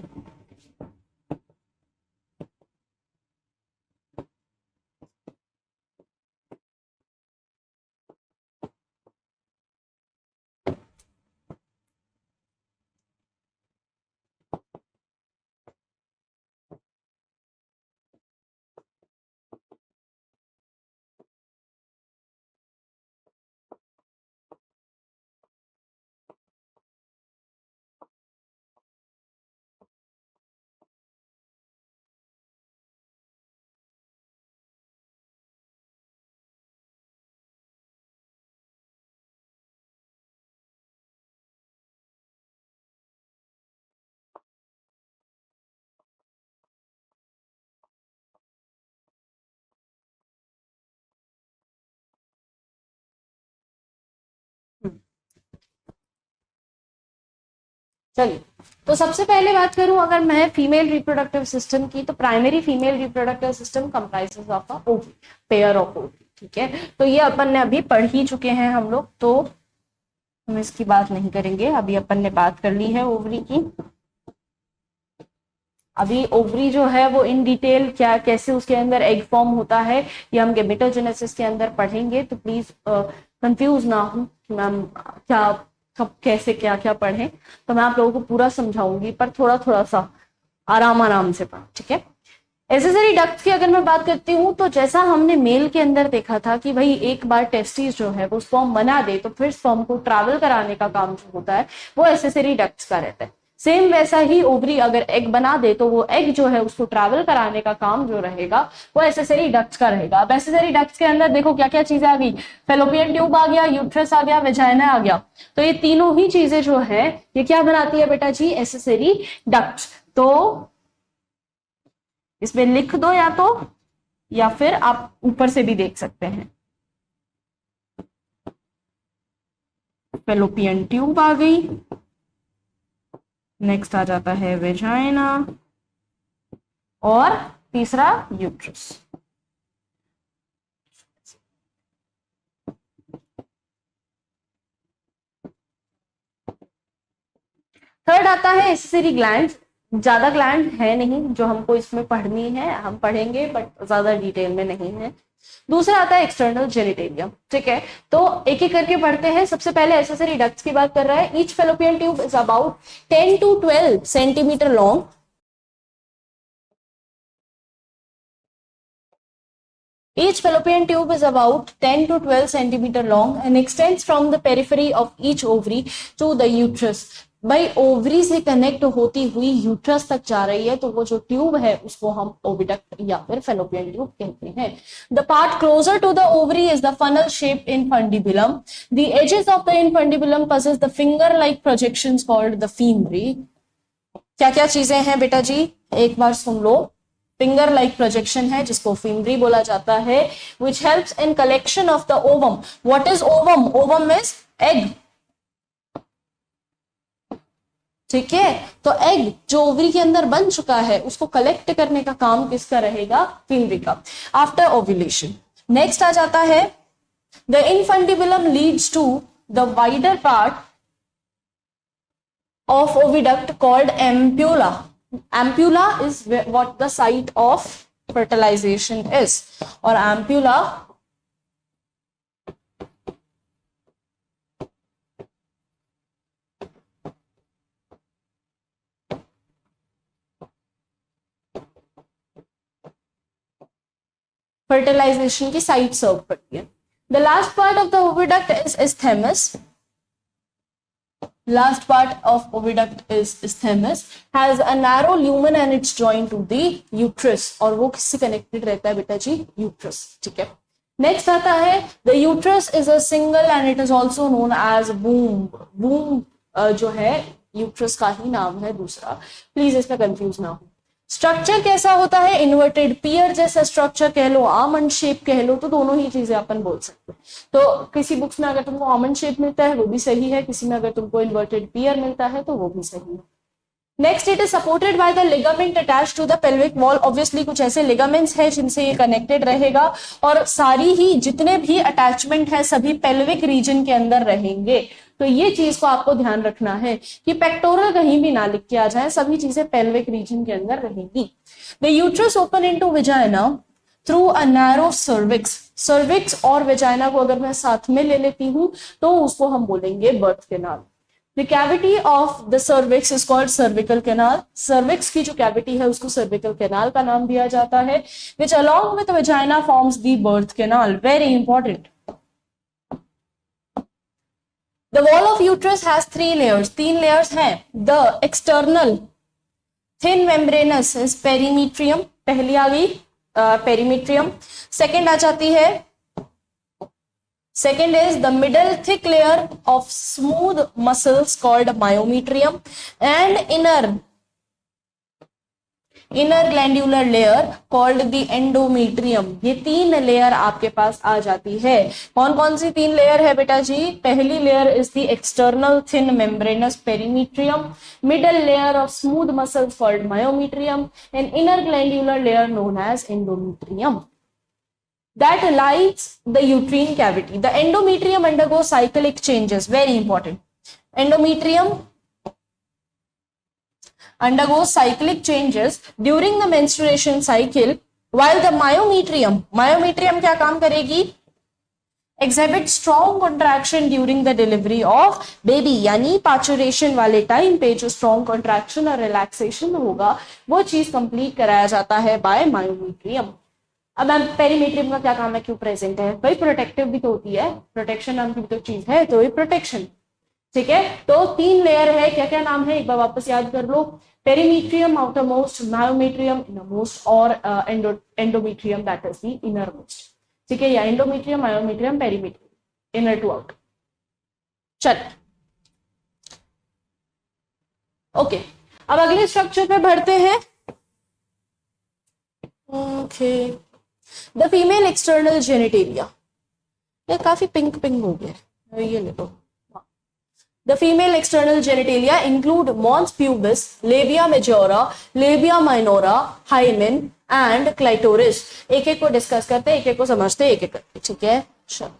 चलिए, तो सबसे पहले बात करूं अगर मैं फीमेल रिप्रोडक्टिव सिस्टम की, तो primary female reproductive system comprises of a ovary, pair of ovary, ठीक है। तो ये अपन ने अभी पढ़ ही चुके हैं हम लोग, तो हम इसकी बात नहीं करेंगे। अभी अपन ने बात कर ली है ओवरी की। अभी ओवरी जो है वो इन डिटेल क्या कैसे उसके अंदर एग फॉर्म होता है, ये हम गेमेटोजेनेसिस के अंदर पढ़ेंगे। तो प्लीज कंफ्यूज ना हो कि मैम क्या कब कैसे क्या क्या पढ़ें, तो मैं आप लोगों को पूरा समझाऊंगी, पर थोड़ा थोड़ा सा आराम से पढ़, ठीक है। एसेसरी डक्ट की अगर मैं बात करती हूँ, तो जैसा हमने मेल के अंदर देखा था कि भाई एक बार टेस्टिस जो है वो स्पर्म बना दे, तो फिर स्पर्म को ट्रैवल कराने का काम जो होता है वो एसेसरी डक्ट्स का रहता है। सेम वैसा ही ओवरी अगर एग बना दे तो वो एग जो है उसको ट्रैवल कराने का काम जो रहेगा वो एसेसरी डक्ट्स का रहेगा। अब एसेसरी डक्ट्स के अंदर देखो क्या क्या चीजें आ गई, फेलोपियन ट्यूब आ गया, यूट्रस आ गया, वेजाइना आ गया। तो ये तीनों ही चीजें जो है ये क्या बनाती है बेटा जी, एसेसरी डक्ट्स। तो इसमें लिख दो या फिर आप ऊपर से भी देख सकते हैं। फेलोपियन ट्यूब आ गई, नेक्स्ट आ जाता है वेजाइना और तीसरा यूट्रस। थर्ड आता है एसेसरी ग्लैंड। ज्यादा ग्लैंड है नहीं जो हमको इसमें पढ़नी है, हम पढ़ेंगे बट ज्यादा डिटेल में नहीं है। दूसरा आता है एक्सटर्नल जेनिटेलियम, ठीक है। तो एक एक करके पढ़ते हैं। सबसे पहले एसेसरी डक्ट्स की बात कर रहा है। Each fallopian tube is about 10 to 12 centimetre long. Each fallopian tube is about 10 to 12 centimeter long and extends from the periphery of each ovary to the uterus. भाई ओवरी से कनेक्ट होती हुई uterus तक जा रही है तो वो जो ट्यूब है उसको हम ओविडक्ट या फिर फेलोपियन ट्यूब कहते हैं। The part closer to the ovary is the funnel shape infundibulum. The edges of the infundibulum possess the finger like projections called the femori. क्या क्या चीजें हैं बेटा जी, एक बार सुन लो। फिंगर लाइक प्रोजेक्शन है जिसको फिमरी बोला जाता है, which helps in collection of the ovum. What is ovum? Ovum is egg, ठीक है। तो एग जो ओवरी के अंदर बन चुका है उसको कलेक्ट करने का काम किसका रहेगा? फिमरी का, आफ्टर ओव्यूलेशन। नेक्स्ट आ जाता है the infundibulum leads to the wider part of oviduct called ampulla. Ampulla is what the site of fertilization is, और ampulla fertilization की साइट सर्व करती है। The last part of the oviduct is isthmus. Last part of oviduct is isthmus, has a narrow lumen and it's joined to the uterus, और वो किससे connected रहता है बेटा जी? यूट्रस, ठीक है। नेक्स्ट आता है the uterus is a single and it is also known as womb. womb जो है यूट्रस का ही नाम है दूसरा, प्लीज इसमें कंफ्यूज ना हो। स्ट्रक्चर कैसा होता है? इन्वर्टेड पियर जैसा स्ट्रक्चर कह लो, आमंड शेप कह लो, तो दोनों ही चीजें अपन बोल सकते हैं। तो किसी बुक्स में अगर तुमको आमंड शेप मिलता है वो भी सही है, किसी में अगर तुमको इन्वर्टेड पियर मिलता है तो वो भी सही है। Next, it is supported by the ligament attached to the pelvic wall. Obviously कुछ ऐसे लिगामेंट्स हैं जिनसे ये कनेक्टेड रहेगा और सारी ही जितने भी अटैचमेंट है सभी पेल्विक रीजन के अंदर रहेंगे। तो ये चीज को आपको ध्यान रखना है कि पेक्टोरल कहीं भी ना लिख के आ जाए, सभी चीजें पेल्विक रीजन के अंदर रहेंगी। The uterus open into vagina through a narrow cervix. Cervix और वेजाइना को अगर मैं साथ में ले लेती हूं तो उसको हम बोलेंगे birth canal. The cavity of the cervix is called cervical canal. Cervix की जो cavity है उसको cervical canal का नाम दिया जाता है, which along with vagina forms the birth canal. Very important. The wall of uterus has 3 layers. 3 layers हैं. The external thin membranous is perimetrium. पहली आ गई perimetrium. Second आ जाती है, second is the middle thick layer of smooth muscles called myometrium, and inner glandular layer called the endometrium. ये 3 layer आपके पास आ जाती है। कौन कौन सी 3 लेयर है बेटा जी? पहली layer is the external thin membranes पेरीमीट्रियम, middle layer of smooth muscles called myometrium, and inner glandular layer known as endometrium that lights the uterine cavity. The endometrium undergoes cyclic changes. Very important. Endometrium undergoes cyclic changes during the menstruation cycle, while the myometrium क्या काम करेगी? Exhibit strong contraction during the delivery of baby. यानी parturition वाले time पे जो strong contraction और relaxation होगा वो चीज कंप्लीट कराया जाता है बाय myometrium. अब मैम पेरीमेट्रियम का क्या काम है, क्यों प्रेजेंट है? भाई प्रोटेक्टिव भी तो होती है, प्रोटेक्शन नाम की भी तो चीज है, तो ये प्रोटेक्शन। ठीक है, तो 3 लेयर है, क्या क्या नाम है एक बार वापस याद कर लो। Perimetrium outer most, myometrium inner most, और endometrium that is the inner most. ठीक है, या endometrium, myometrium, perimetrium, inner to outer. चल ओके, अब अगले स्ट्रक्चर पे बढ़ते हैं। Okay, the female external genitalia, ये काफी पिंक पिंक हो गया, ये ले लो। The female external genitalia include mons pubis, labia majora, labia minora, hymen and clitoris। एक एक को डिस्कस करते हैं, एक एक को समझते हैं, एक एक करते, ठीक है। चलो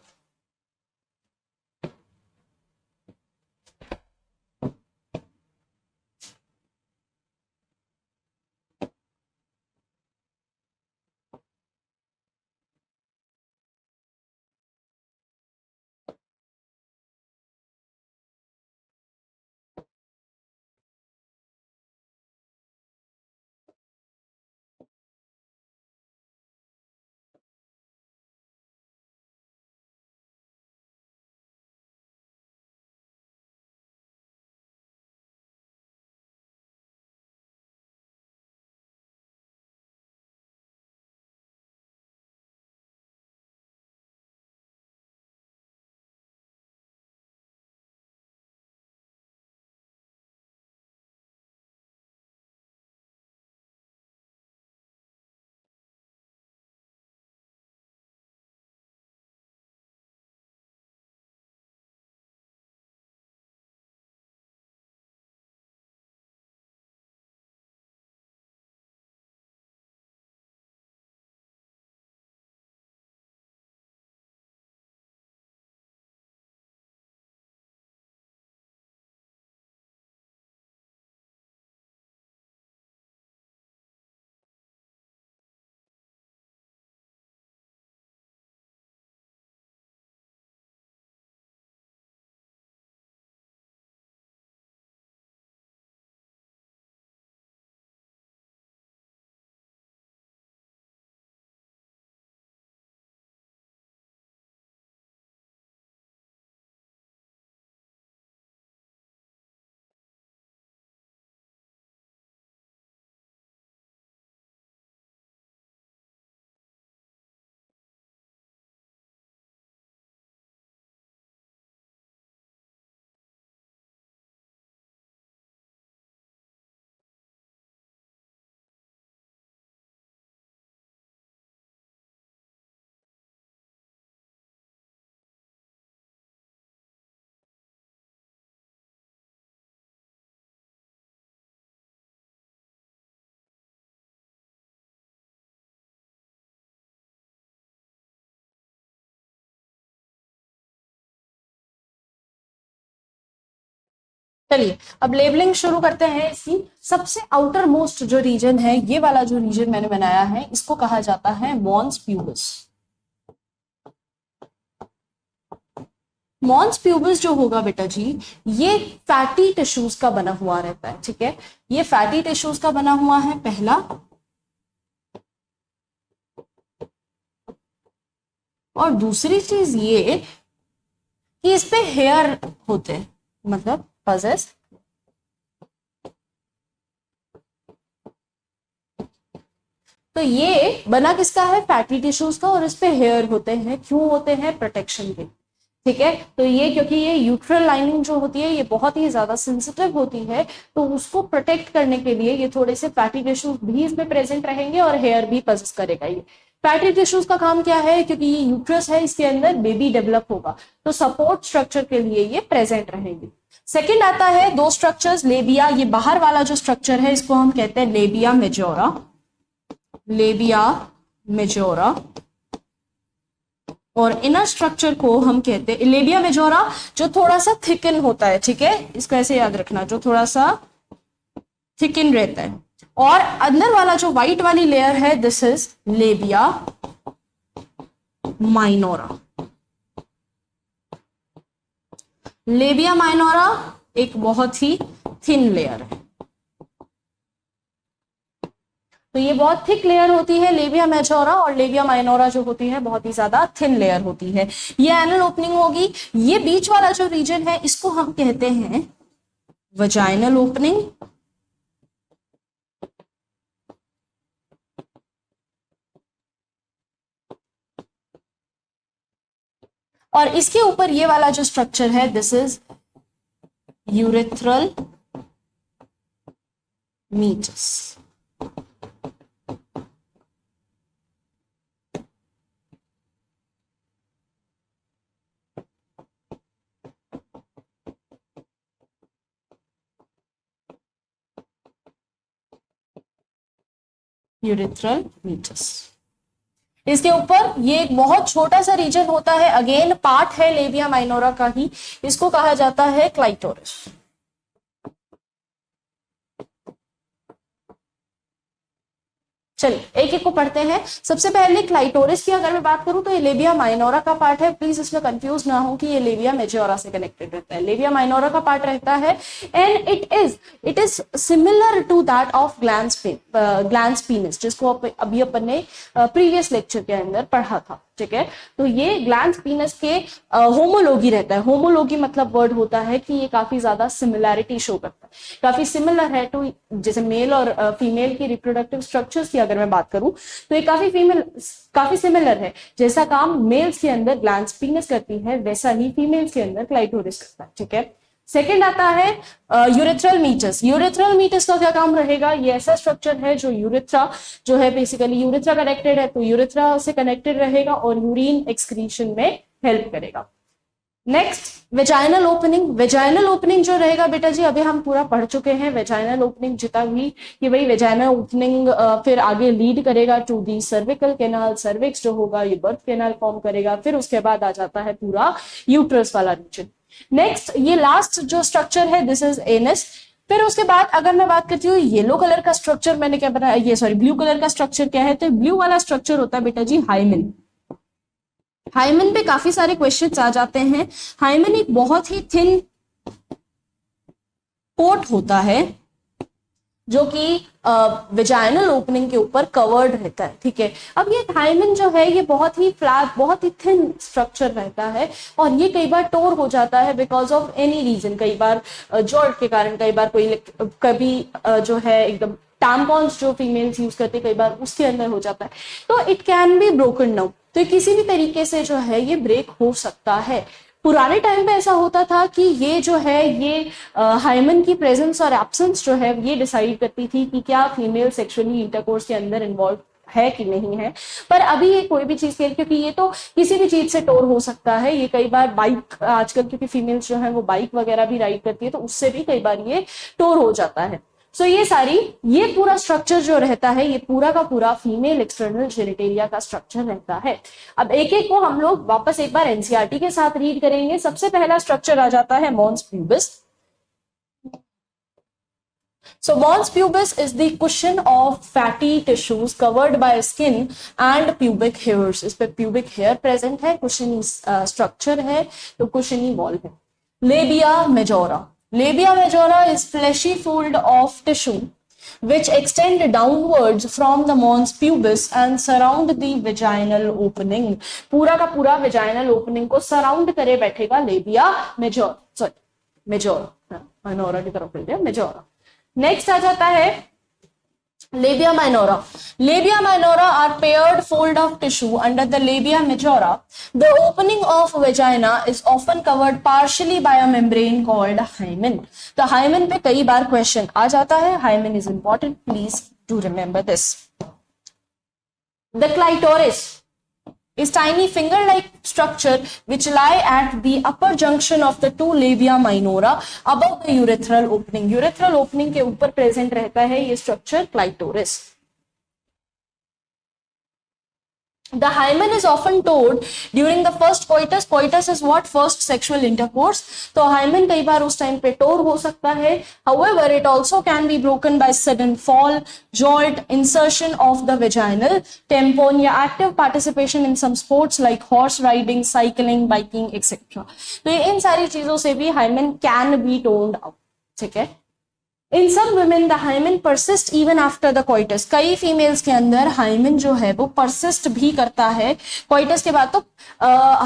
चलिए अब लेबलिंग शुरू करते हैं इसकी। सबसे आउटर मोस्ट जो रीजन है, ये वाला जो रीजन मैंने बनाया है, इसको कहा जाता है मॉन्स प्यूबिस। मॉन्स प्यूबिस जो होगा बेटा जी, ये फैटी टिश्यूज का बना हुआ रहता है। ठीक है, ये फैटी टिश्यूज का बना हुआ है पहला, और दूसरी चीज ये कि इस पे हेयर होते हैं, मतलब पजेस। तो ये बना किसका है, फैटी टिश्यूज का, और इस पे हेयर होते हैं। क्यों होते हैं, प्रोटेक्शन के। ठीक है, तो ये क्योंकि ये यूट्रल लाइनिंग जो होती है ये बहुत ही ज्यादा सेंसिटिव होती है, तो उसको प्रोटेक्ट करने के लिए ये थोड़े से फैटी टिश्यूज भी इसमें प्रेजेंट रहेंगे और हेयर भी पजेस करेगा। ये फैटी टिश्यूज का काम क्या है, क्योंकि ये यूट्रस है, इसके अंदर बेबी डेवलप होगा, तो सपोर्ट स्ट्रक्चर के लिए ये प्रेजेंट रहेंगे। सेकेंड आता है दो स्ट्रक्चर्स, लेबिया, ये बाहर वाला जो स्ट्रक्चर है इसको हम कहते हैं लेबिया मेजोरा, लेबिया मेजोरा, और इनर स्ट्रक्चर को हम कहते हैं लेबिया मेजोरा, जो थोड़ा सा थिकन होता है। ठीक है, इसको ऐसे याद रखना, जो थोड़ा सा थिकन रहता है। और अंदर वाला जो व्हाइट वाली लेयर है, this is labia minora. Labia minora एक बहुत ही थिन लेयर है। तो ये बहुत थिक लेयर होती है लेबिया मेजोरा, और लेबिया माइनोरा जो होती है बहुत ही ज्यादा थिन लेयर होती है। ये एनल ओपनिंग होगी। ये बीच वाला जो रीजन है इसको हम कहते हैं वजाइनल ओपनिंग, और इसके ऊपर ये वाला जो स्ट्रक्चर है this is urethral meatus. Urethral meatus, इसके ऊपर ये एक बहुत छोटा सा रीजन होता है, अगेन पार्ट है लेबिया माइनोरा का ही, इसको कहा जाता है क्लाइटोरिस। चलिए एक एक को पढ़ते हैं। सबसे पहले क्लाइटोरिस की अगर मैं बात करूं तो ये लेबिया माइनोरा का पार्ट है। प्लीज इसमें कंफ्यूज ना हो कि ये लेबिया मेजोरा से कनेक्टेड रहता है, लेबिया माइनोरा का पार्ट रहता है। And it is similar to that of glans penis, जिसको अभी अपन ने प्रीवियस लेक्चर के अंदर पढ़ा था। ठीक है, तो ये ग्लैंस पीनस के होमोलॉगी रहता है। होमोलॉगी मतलब वर्ड होता है कि ये काफी ज्यादा सिमिलैरिटी शो करता है, काफी सिमिलर है टू, जैसे मेल और फीमेल की रिप्रोडक्टिव स्ट्रक्चर्स की अगर मैं बात करूं तो ये काफी सिमिलर है। जैसा काम मेल्स के अंदर ग्लैंस पीनस करती है वैसा ही फीमेल्स के अंदर क्लाइटोरिस करता है। ठीक है, सेकेंड आता है यूरेथ्रल मीटस। यूरेथ्रल मीटस का क्या काम रहेगा? ये ऐसा स्ट्रक्चर है जो यूरेथ्रा जो है, बेसिकली यूरेथ्रा कनेक्टेड है तो यूरेथ्रा से कनेक्टेड रहेगा और यूरिन एक्सक्रीशन में हेल्प करेगा। Next vaginal opening. Vaginal opening जो रहेगा बेटा जी अभी हम पूरा पढ़ चुके हैं। वेजाइनल ओपनिंग जितना भी ये वही वेजाइनल ओपनिंग फिर आगे लीड करेगा to the cervical canal. Cervix जो होगा ये बर्थ कैनाल फॉर्म करेगा, फिर उसके बाद आ जाता है पूरा यूट्रस वाला रीजन। नेक्स्ट ये लास्ट जो स्ट्रक्चर है दिस इज एनस। फिर उसके बाद अगर मैं बात करती हूँ येलो कलर का स्ट्रक्चर मैंने क्या बनाया, ये सॉरी ब्लू कलर का स्ट्रक्चर क्या है, तो ब्लू वाला स्ट्रक्चर होता है बेटा जी हाइमेन। हाइमेन पे काफी सारे क्वेश्चंस आ जाते हैं। हाइमेन एक बहुत ही थिन कोट होता है जो कि वेजाइनल ओपनिंग के ऊपर कवर्ड रहता है। ठीक है, अब ये हाइमेन जो है ये बहुत ही फ्लैट, बहुत ही थिन स्ट्रक्चर रहता है और ये कई बार टोर हो जाता है बिकॉज ऑफ एनी रीजन। कई बार जॉल्ट के कारण, कई बार कभी जो है एकदम टैम्पॉन्स जो फीमेल्स यूज करते कई बार उसके अंदर हो जाता है, तो it can be broken now. तो किसी भी तरीके से जो है ये ब्रेक हो सकता है। पुराने टाइम पे ऐसा होता था कि ये जो है ये हाइमन की प्रेजेंस और एब्सेंस जो है ये डिसाइड करती थी कि क्या फीमेल सेक्सुअली इंटरकोर्स के अंदर इन्वॉल्व है कि नहीं है। पर अभी ये कोई भी चीज के, क्योंकि ये तो किसी भी चीज से टोर हो सकता है। ये कई बार बाइक, आजकल क्योंकि फीमेल्स जो है वो बाइक वगैरह भी राइड करती है तो उससे भी कई बार ये टोर हो जाता है। सो ये पूरा स्ट्रक्चर जो रहता है ये पूरा का पूरा फीमेल एक्सटर्नल जेनिटेरिया का स्ट्रक्चर रहता है। अब एक एक को हम लोग वापस एक बार एनसीईआरटी के साथ रीड करेंगे। सबसे पहला स्ट्रक्चर आ जाता है mons pubis. So mons pubis is the cushion of fatty tissues covered by skin and pubic hairs. इस पे pubic hair present है, cushiony structure है, तो cushiony wall है। Labia majora. Labia majora is fleshy fold of tissue which extend downwards from the mons pubis and surround the vaginal opening. पूरा का पूरा vaginal opening को surround करे बैठेगा labia majora, sorry majora, minora की तरफ ले गया majora। नेक्स्ट आ जाता है labia minora. Labia minora are paired fold of tissue under the labia majora. The opening of vagina is often covered partially by a membrane called hymen. तो hymen पे कई बार क्वेश्चन आ जाता है। hymen is important, please do remember this. The clitoris is tiny finger-like structure which lie at the upper junction of the two labia minora above the urethral opening. Urethral opening के ऊपर present रहता है ये structure clitoris. The hymen is often told during the first coitus. Coitus is what? First sexual intercourse. तो hymen कई बार उस time पे टोर हो सकता है। However, it also can be broken by sudden fall, jolt, insertion of the vaginal tampon या active participation in some sports like horse riding, cycling, biking, etc. तो इन सारी चीजों से भी hymen can be torn out. ठीक है। In some women the hymen persist even after the coitus, कई females के अंदर हाइमन जो है वो परसिस्ट भी करता है कोइटस के बाद। तो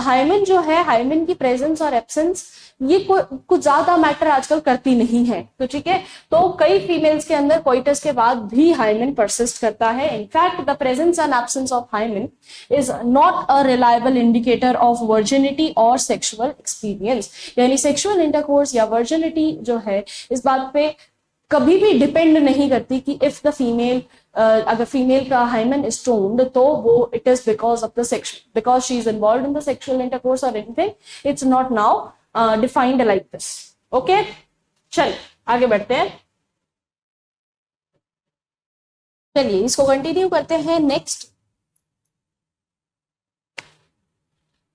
हाइमन जो है, हाइमन की प्रेजेंस और एब्सेंस ये कुछ ज्यादा मैटर आजकल करती नहीं है, तो ठीक है। तो कई फीमेल्स के अंदर कोइटस के बाद भी हाइमन परसिस्ट करता है। In fact the presence and absence of hymen is not a reliable indicator of virginity और सेक्सुअल एक्सपीरियंस, यानी सेक्सुअल इंटरकोर्स या वर्जिनिटी जो है इस बात पे कभी भी डिपेंड नहीं करती कि इफ द फीमेल, अगर फीमेल का हाइमन इज टोन्ड तो वो it is because of the section, because she is involve in the sexual intercourse और anything, it's not now defined like this. Okay, चल आगे बढ़ते हैं। चलिए इसको कंटिन्यू करते हैं।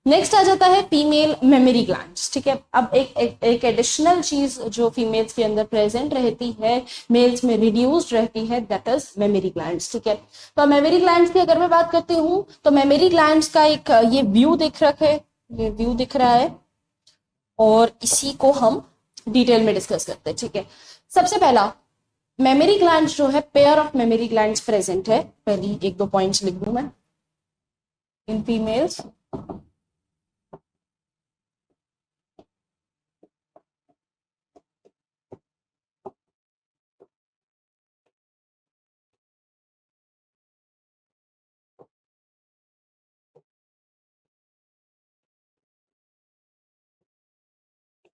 नेक्स्ट आ जाता है फीमेल मेमोरी ग्लैंड्स। ठीक है, अब एक एडिशनल चीज जो फीमेल्स के अंदर प्रेजेंट रहती है, मेल्स में रिड्यूस्ड रहती है, दैट इज मेमोरी ग्लैंड्स। ठीक है, तो मेमोरी ग्लैंड्स की अगर मैं बात करती हूँ तो मेमोरी ग्लैंड्स का एक ये व्यू दिख रखा है, ये व्यू दिख रहा है और इसी को हम डिटेल में डिस्कस करते हैं। ठीक है, सबसे पहला मेमोरी ग्लैंड्स जो है, pair of mammary glands present है। पहली एक दो पॉइंट्स लिख दूं मैं in females.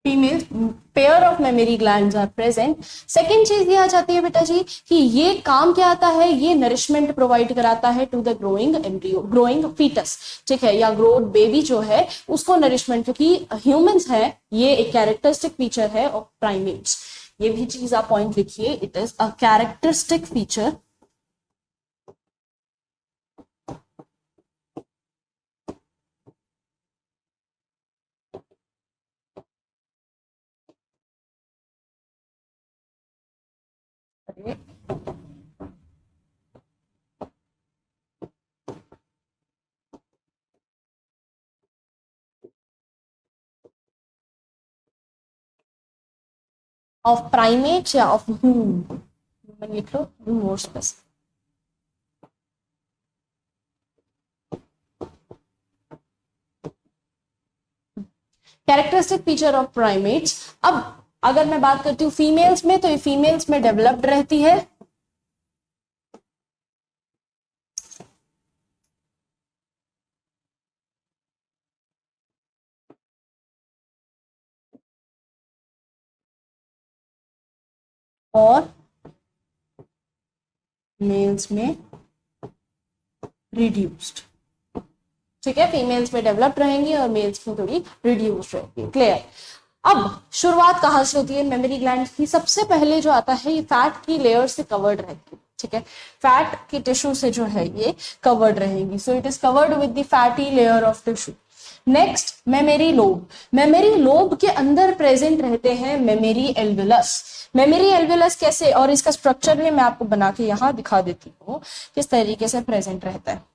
Female pair of mammary glands are present. Second चीज ये आ जाती है बेटा जी कि ये काम क्या आता है, ये नरिशमेंट प्रोवाइड कराता है to the growing embryo, growing foetus. ठीक है, या ग्रोथ बेबी जो है उसको नरिशमेंट, क्योंकि ह्यूमंस है, ये एक कैरेक्टरिस्टिक फीचर है ऑफ प्राइमेट्स। ये भी चीज आप पॉइंट लिखिए, it is a characteristic feature of primates या ऑफ ह्यूमन, लिख लो more specific. Characteristic feature of primates. अब अगर मैं बात करती हूँ फीमेल्स में, तो ये फीमेल्स में डेवलप्ड रहती है और मेल्स में रिड्यूस्ड। ठीक है, फीमेल्स में डेवलप्ड रहेंगी और मेल्स में थोड़ी रिड्यूस्ड रहेगी। क्लियर। अब शुरुआत कहां से होती है मेमोरी ग्लैंड की? सबसे पहले जो आता है ये फैट की लेयर से कवर्ड रहती है। ठीक है, फैट की टिश्यू से जो है ये कवर्ड रहेंगी, so it is covered with the fatty layer of tissue. Next memory lobe. Mammary lobe के अंदर प्रेजेंट रहते हैं मेमोरी एल्वेलस। मेमोरी एल्वेलस कैसे, और इसका स्ट्रक्चर भी मैं आपको बना के यहां दिखा देती हूँ किस तरीके से प्रेजेंट रहता है।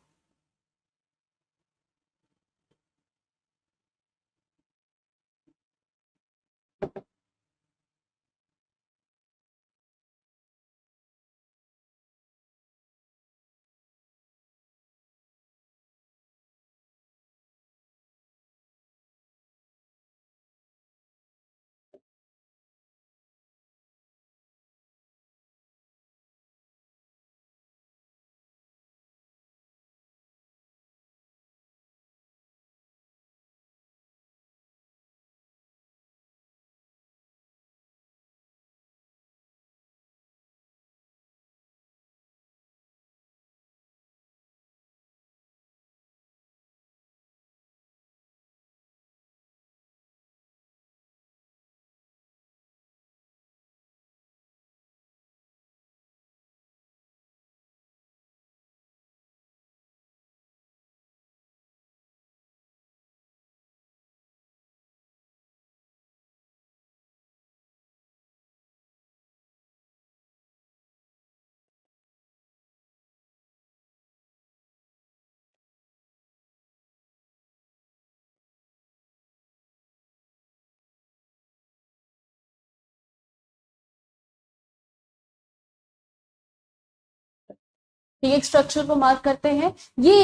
ठीक है, स्ट्रक्चर को मार्क करते हैं। ये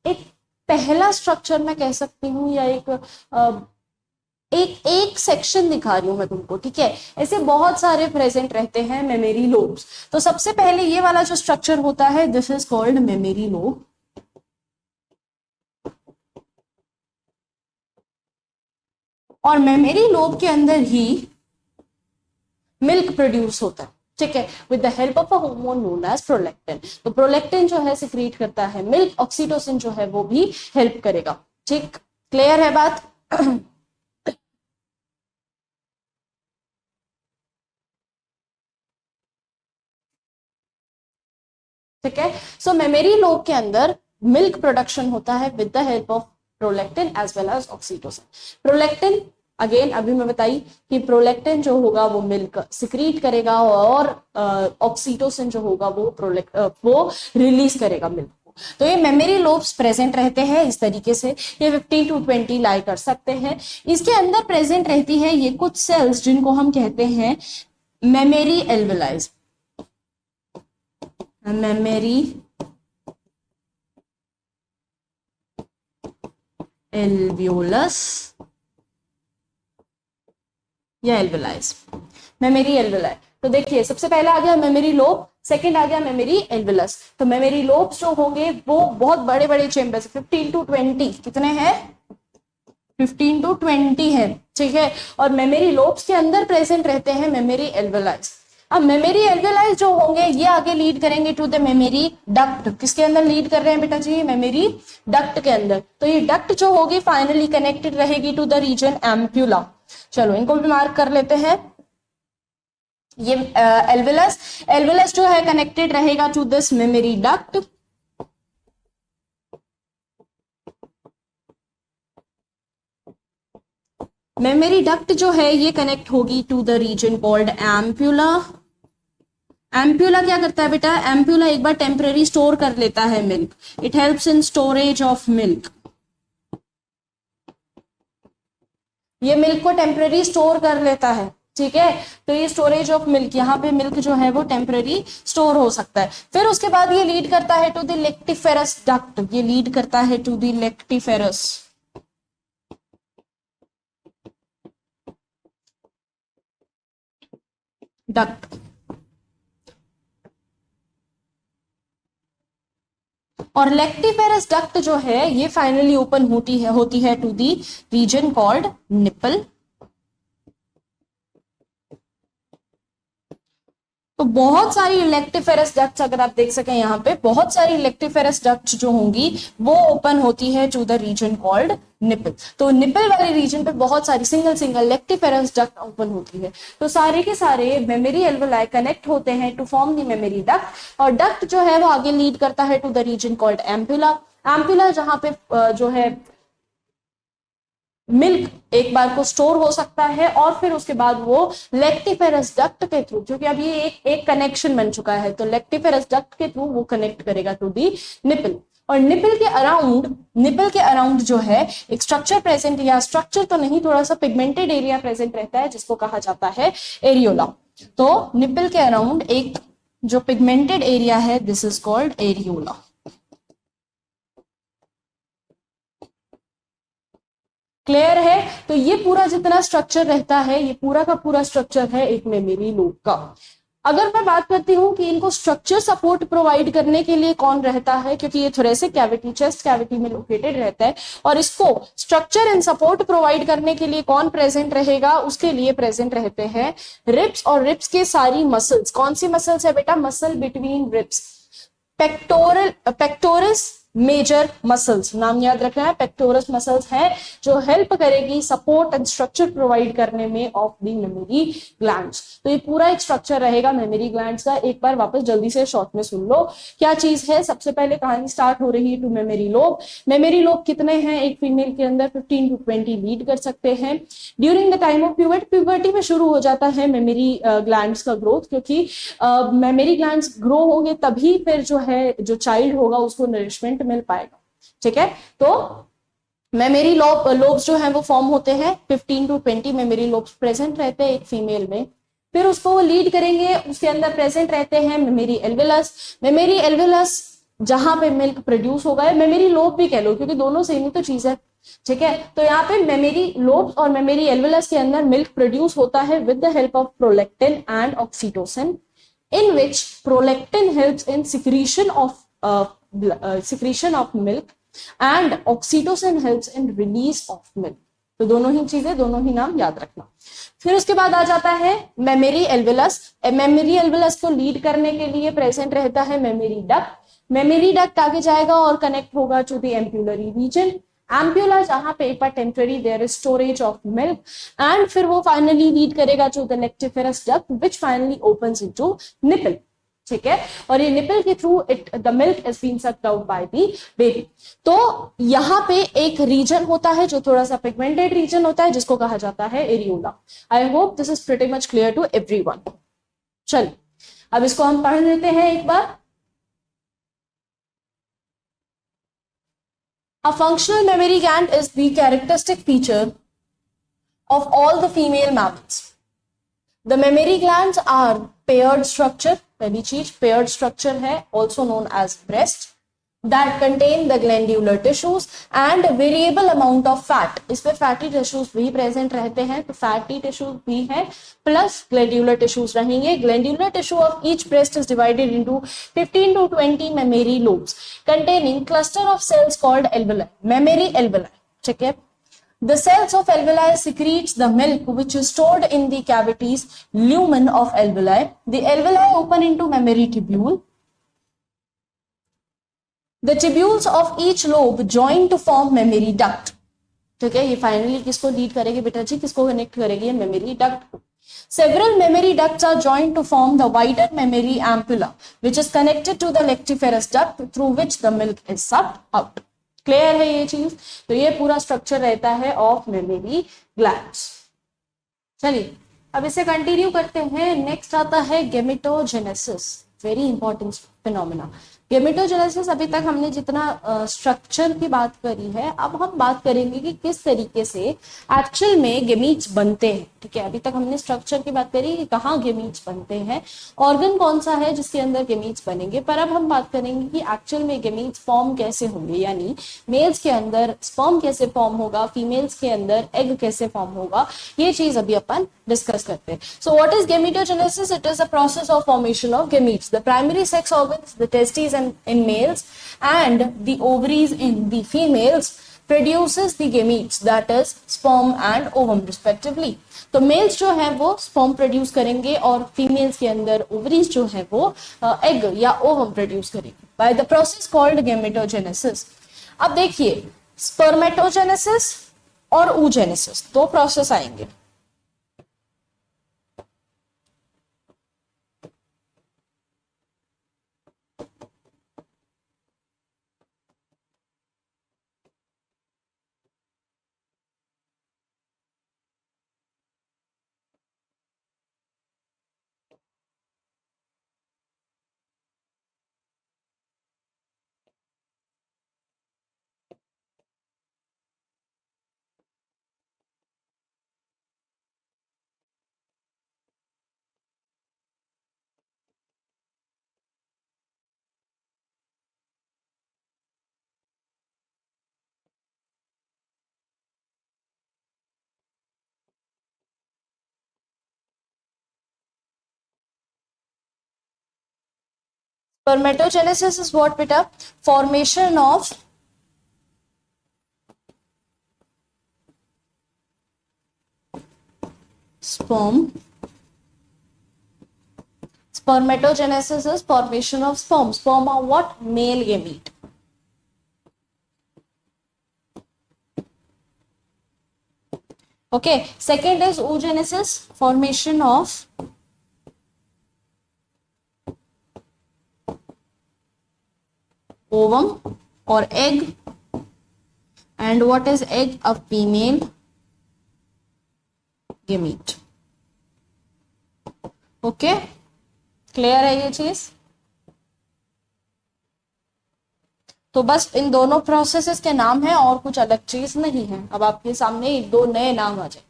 एक पहला स्ट्रक्चर मैं कह सकती हूँ, या एक सेक्शन दिखा रही हूं मैं तुमको, ठीक है। ऐसे बहुत सारे प्रेजेंट रहते हैं मेमोरी लोब्स। तो सबसे पहले ये वाला जो स्ट्रक्चर होता है, this is called mammary lobe. और मेमोरी लोब के अंदर ही मिल्क प्रोड्यूस होता है, ठीक है, with the help of a hormone known as prolactin. तो प्रोलैक्टिन जो है सिक्रीट करता है मिल्क, ऑक्सीटोसिन जो है वो भी हेल्प करेगा। ठीक, क्लियर है बात? ठीक है, सो मेमोरी लोब के अंदर मिल्क प्रोडक्शन होता है with the help of prolactin as well as oxytocin. Prolactin again अभी मैं बताई कि प्रोलैक्टिन जो होगा वो मिल्क सिक्रीट करेगा, और ऑक्सीटोसिन जो होगा वो रिलीज करेगा मिल्क को। तो ये मेमोरी लोब्स प्रेजेंट रहते हैं इस तरीके से, ये 15 to 20 लाई कर सकते हैं। इसके अंदर प्रेजेंट रहती है ये कुछ सेल्स जिनको हम कहते हैं मेमोरी एल्वेलाइज। मेमोरी एल्वियोलस या एल्वेलाइज, मेमोरी एल्वेलाई। तो देखिए सबसे पहले आ गया मेमोरी लोब, सेकंड आ गया मेमोरी एल्वेलस। तो मेमोरी लोब्स जो होंगे वो बहुत बड़े बड़े चेम्बर्स, 15 to 20, कितने हैं? 15 to 20 है, ठीक है। और मेमोरी लोब्स के अंदर प्रेजेंट रहते हैं मेमोरी एल्वेलाइज। अब मेमोरी एल्वेलाई जो होंगे ये आगे लीड करेंगे टू द मेमोरी डक्ट। किसके अंदर लीड कर रहे हैं बेटा जी? मेमोरी डक्ट के अंदर। तो ये डक्ट जो होगी फाइनली कनेक्टेड रहेगी टू द रीजन एम्प्यूला। चलो इनको भी मार्क कर लेते हैं। ये एल्वेलस जो है कनेक्टेड रहेगा to this mammary duct. Mammary duct जो है ये कनेक्ट होगी to the region called ampulla. Ampulla क्या करता है बेटा? एम्प्यूला एक बार टेम्पररी स्टोर कर लेता है milk, it helps in storage of milk. ये मिल्क को टेम्पररी स्टोर कर लेता है, ठीक है। तो ये स्टोरेज ऑफ मिल्क, यहाँ पे मिल्क जो है वो टेम्पररी स्टोर हो सकता है। फिर उसके बाद ये लीड करता है टू द लेक्टिफेरस डक्ट। ये लीड करता है टू द लेक्टिफेरस डक्ट। और लेक्टिफेरस डक्ट जो है ये फाइनली ओपन होती है to the region called nipple. तो बहुत सारी इलेक्टिफेरस डक्ट्स अगर आप देख सकें यहाँ पे, बहुत सारी इलेक्टिफेरस डक्ट्स जो होंगी वो ओपन होती है to the region called nipple. तो निपल वाले रीजन पे बहुत सारी सिंगल लेक्टिफेरस डक्ट ओपन होती है। तो सारे के सारे मेमोरी एल्वेलाई कनेक्ट होते हैं to form the mammary duct. और डक्ट जो है वो आगे लीड करता है to the region called ampulla. Ampulla जहां पे जो है मिल्क एक बार को स्टोर हो सकता है, और फिर उसके बाद वो लेक्टिफेरस डक्ट के थ्रू, क्योंकि अब ये एक कनेक्शन बन चुका है, तो लेक्टिफेरस डक्ट के थ्रू वो कनेक्ट करेगा टू दी निपल। और निपल के अराउंड जो है एक स्ट्रक्चर प्रेजेंट, या स्ट्रक्चर तो नहीं, थोड़ा सा पिगमेंटेड एरिया प्रेजेंट रहता है जिसको कहा जाता है एरियोला। तो निपल के अराउंड एक जो पिगमेंटेड एरिया है, this is called areola. Clear है? तो ये पूरा जितना स्ट्रक्चर रहता है, ये पूरा का पूरा स्ट्रक्चर है एक मेमोरी लोब का। अगर मैं बात करती हूँ कि इनको स्ट्रक्चर सपोर्ट प्रोवाइड करने के लिए कौन रहता है, क्योंकि ये थोरेसिक कैविटी, चेस्ट कैविटी में लोकेटेड रहता है, और इसको स्ट्रक्चर एंड सपोर्ट प्रोवाइड करने के लिए कौन प्रेजेंट रहेगा? उसके लिए प्रेजेंट रहते हैं रिब्स। और रिब्स के सारी मसल्स, कौन सी मसल्स है बेटा? Muscle between ribs, pectoralis major muscles, नाम याद रखना है। पेक्टोरस मसल्स है जो हेल्प करेगी सपोर्ट एंड स्ट्रक्चर प्रोवाइड करने में ऑफ द मेमोरी ग्लैंड्स। तो ये पूरा एक स्ट्रक्चर रहेगा मेमोरी ग्लैंड्स का। एक बार वापस जल्दी से शॉर्ट में सुन लो क्या चीज है। सबसे पहले कहानी स्टार्ट हो रही है to mammary lobe. Mammary lobe कितने हैं एक फीमेल के अंदर? 15 to 20 लीड कर सकते हैं। During the time of puberty में शुरू हो जाता है मेमोरी ग्लैंड्स का ग्रोथ, क्योंकि मेमोरी ग्लैंड्स ग्रो होंगे तभी फिर जो है जो चाइल्ड होगा उसको नरिशमेंट मिल पाएगा, ठीक है। तो मेमोरी लोब्स जो है वो फॉर्म होते हैं, 15 to 20 मेमोरी लोब्स प्रेजेंट रहते हैं एक फीमेल में। फिर उसको वो लीड करेंगे, उसके अंदर प्रेजेंट रहते हैं मेमोरी एल्वेलस। मेमोरी एल्वेलस जहां पे मिल्क प्रोड्यूस होगा, मेमोरी लोब भी कह लो क्योंकि दोनों सेम ही तो चीज है, ठीक है। तो यहाँ पे मेमोरी लोब्स और मेमोरी एल्वेलस के अंदर मिल्क प्रोड्यूस होता है with the help of prolactin and oxytocin, in which prolactin helps in secretion of milk and oxytocin helps in release of milk। तो दोनों ही चीजें, दोनों ही नाम याद रखना। फिर उसके बाद आ जाता है मेमोरी एल्वेलस। मेमोरी एल्वेलस को लीड करने के लिए प्रेजेंट रहता है मेमोरी डक्ट। मेमोरी डक्ट आगे जाएगा और कनेक्ट होगा to the ampullary region. Ampulla जहां पे एक बार temporary there is storage of milk, and फिर वो फाइनली लीड करेगा to the lactiferous duct which finally opens into nipple, ठीक है। और ये निपल के through it the milk is been sucked out by the baby. तो यहाँ पे एक रीजन होता है जो थोड़ा सा पिगमेंटेड रीजन होता है जिसको कहा जाता है areola. I hope this is pretty much clear to everyone. चलिए अब इसको हम पढ़ लेते हैं एक बार। A functional mammary gland is the characteristic feature of all the female mammals. The mammary glands are paired structure, पहली चीज paired structure है, also known as breast, that contain the glandular tissues and variable amount of fat। इसमें fatty tissues भी present रहते हैं, तो fatty tissues भी है plus glandular tissues रहेंगे। Glandular tissue of each breast is divided into 15 to 20 mammary lobes containing cluster of cells called alveoli, mammary alveoli, ठीक है। The cells of alveoli secretes the milk which is stored in the cavities lumen of alveoli. The alveoli open into mammary tubule. The tubules of each lobe join to form mammary duct, ठीक है। ये finally किसको lead करेगी बेटा जी, किसको connect करेगी, memory duct. Several mammary ducts are joined to form the wider mammary ampulla which is connected to the lactiferous duct through which the milk is sucked out। Clear है ये चीज? तो ये पूरा स्ट्रक्चर रहता है ऑफ मेमोरी ग्लैंड्स। चलिए अब इसे कंटिन्यू करते हैं। नेक्स्ट आता है gametogenesis, very important phenomena. Gametogenesis अभी तक हमने जितना स्ट्रक्चर की बात करी है, अब हम बात करेंगे कि किस तरीके से एक्चुअल में गेमीट्स बनते हैं, ठीक है। अभी तक हमने स्ट्रक्चर की बात करी कि कहाँ गेमीट्स बनते हैं, ऑर्गन कौन सा है जिसके अंदर गेमीट्स बनेंगे, पर अब हम बात करेंगे कि एक्चुअल में गेमीट्स फॉर्म कैसे होंगे, यानी मेल्स के अंदर स्पर्म कैसे फॉर्म होगा, फीमेल्स के अंदर एग कैसे फॉर्म होगा, ये चीज अभी अपन डिस्कस करते हैं। So what is gametogenesis? It is a process of formation of gametes. The primary sex organs, the testis in males and the ovaries in the females produces the gametes, that is sperm and ovum respectively। तो mails जो है वो sperm produce करेंगे और females के अंदर ovaries जो है वो एग या ओवम प्रोड्यूस करेंगे by the process called gametogenesis. अब देखिए स्पर्मेटोजेनेसिस और oogenesis दो प्रोसेस आएंगे। Spermatogenesis is what beta? Formation of sperm. Spermatogenesis is formation of sperm. Sperm are what? Male gamete. Okay. Second is oogenesis, formation of ovum or egg. And what is egg? A female gamete. Okay clear है ये चीज? तो बस इन दोनों processes के नाम है और कुछ अलग चीज नहीं है। अब आपके सामने एक दो नए नाम आ जाए।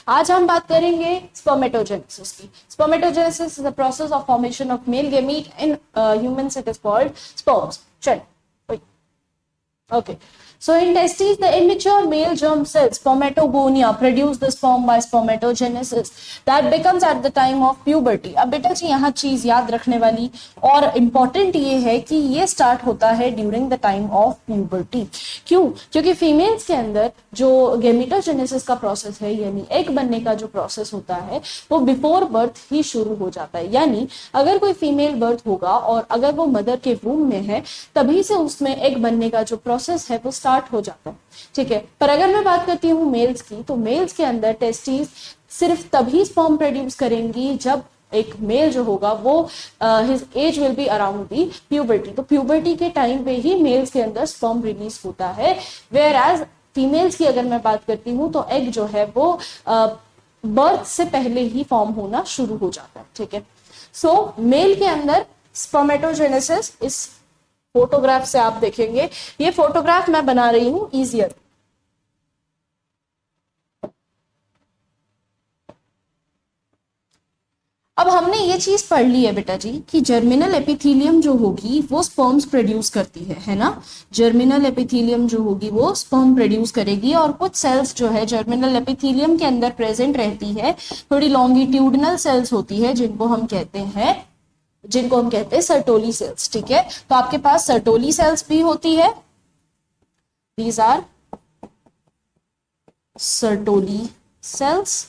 आज हम बात करेंगे स्पर्मेटोजेनेसिस की। Spermatogenesis is the process of formation of male gamete in humans, it is called sperms. चलिए, okay. So in testes, the immature male germ cells, spermatogonia, produce the sperm by spermatogenesis that becomes at the time of puberty. अब बेटा जी यहाँ चीज याद रखने वाली और important ये है कि ये स्टार्ट होता है during the time of puberty. क्यों? क्योंकि फीमेल्स के अंदर जो गेमिटोजेनेसिस का प्रोसेस है, यानी एग बनने का जो प्रोसेस होता है, वो बिफोर बर्थ ही शुरू हो जाता है। यानी अगर कोई फीमेल बर्थ होगा और अगर वो मदर के वूम में है, तभी से उसमें एग बनने का जो प्रोसेस है वो स्टार्ट हो जाता है, ठीक है। पर अगर मैं बात करती हूँ मेल्स की, तो मेल्स के अंदर टेस्टिस सिर्फ तभी स्पर्म प्रोड्यूस करेंगी जब एक मेल जो होगा वो his age will be around the puberty. तो प्यूबर्टी के टाइम पे ही मेल्स के अंदर स्पर्म रिलीज होता है। वेयर एज फीमेल्स की अगर मैं बात करती हूँ तो एग जो है वो बर्थ से पहले ही फॉर्म होना शुरू हो जाता है, ठीक है। सो मेल के अंदर स्पर्मेटोजेनेसिस इस फोटोग्राफ से आप देखेंगे, ये फोटोग्राफ मैं बना रही हूं इजियर। अब हमने ये चीज पढ़ ली है बेटा जी कि जर्मिनल एपिथेलियम जो होगी वो स्पर्म्स प्रोड्यूस करती है ना। जर्मिनल एपिथेलियम जो होगी वो स्पर्म प्रोड्यूस करेगी, और कुछ सेल्स जो है जर्मिनल एपिथेलियम के अंदर प्रेजेंट रहती है, थोड़ी लॉन्गिट्यूडनल सेल्स होती है जिनको हम कहते हैं सर्टोली सेल्स, ठीक है। तो आपके पास सर्टोली सेल्स भी होती है, these are Sertoli cells.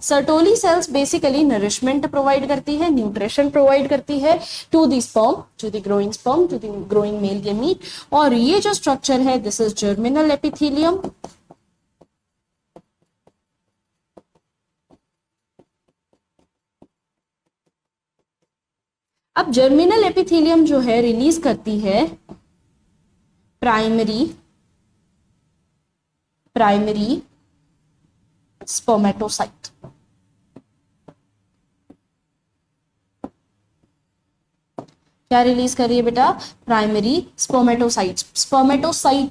Sertoli cells basically nourishment provide करती है, न्यूट्रिशन प्रोवाइड करती है to the sperm, to the growing male gamete. और ये जो स्ट्रक्चर है, दिस इज जर्मिनल एपिथेलियम। अब जर्मिनल एपिथेलियम जो है रिलीज करती है प्राइमरी स्पर्मेटोसाइट। क्या रिलीज कर रही है बेटा? Primary spermatocyte.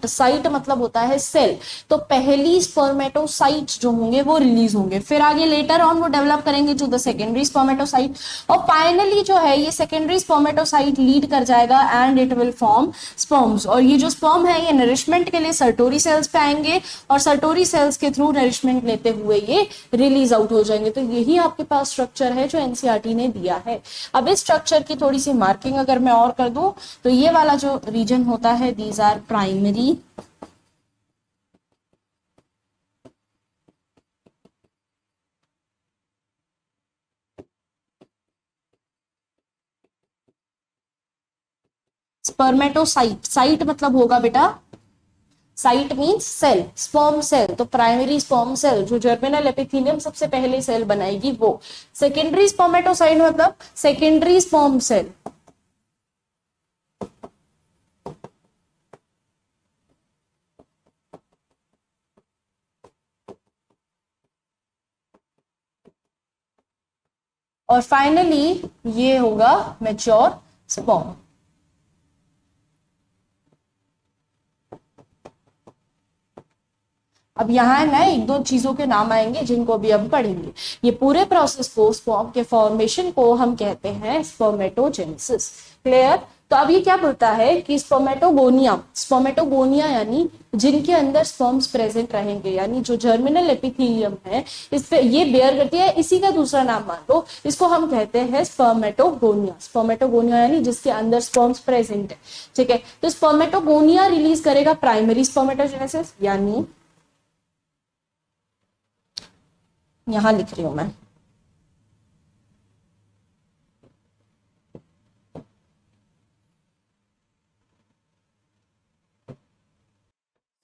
साइट मतलब होता है सेल, तो पहली स्पर्मेटोसाइट जो होंगे वो रिलीज होंगे, फिर आगे लेटर ऑन वो डेवलप करेंगे टू द सेकेंडरी स्पर्मेटोसाइट, और फाइनली जो है ये सेकेंडरी स्पर्मेटोसाइट लीड कर जाएगा and it will form sperms. और ये जो स्पर्म है ये नरिशमेंट के लिए सर्टोरी सेल्स पे आएंगे, और सर्टोरी सेल्स के थ्रू नरिशमेंट लेते हुए ये रिलीज आउट हो जाएंगे। तो यही आपके पास स्ट्रक्चर है जो एनसीईआरटी ने दिया है। अब इस स्ट्रक्चर की थोड़ी सी मार्किंग अगर मैं और कर दूं तो ये वाला जो रीजन होता है, these are primary spermatocyte. Site मतलब होगा बेटा, site means cell, sperm cell. तो प्राइमरी स्पर्म सेल जो जर्मिनल एपिथेलियम सबसे पहले सेल बनाएगी वो। सेकेंडरी स्पर्मेटोसाइट मतलब सेकेंडरी स्पर्म सेल। और फाइनली ये होगा मैच्योर स्पर्म। अब यहाँ ना एक दो चीजों के नाम आएंगे जिनको अभी हम पढ़ेंगे। ये पूरे प्रोसेस को, स्पर्म के फॉर्मेशन को हम कहते हैं स्पर्मेटोजेनेसिस। क्लियर? तो अब ये क्या बोलता है कि स्पर्मेटोगोनिया यानी जिनके अंदर स्पर्म्स प्रेजेंट रहेंगे, यानी जो जर्मिनल एपिथेलियम है इस पे ये बेयर करती है, इसी का दूसरा नाम मान लो, इसको हम कहते हैं स्पर्मेटोगोनिया। स्पर्मेटोगोनिया यानी जिसके अंदर स्पर्म्स प्रेजेंट है, ठीक है। तो स्पर्मेटोगोनिया रिलीज करेगा प्राइमरी स्पर्मेटोजेनेसिस, यानी यहां लिख रही हूं मैं,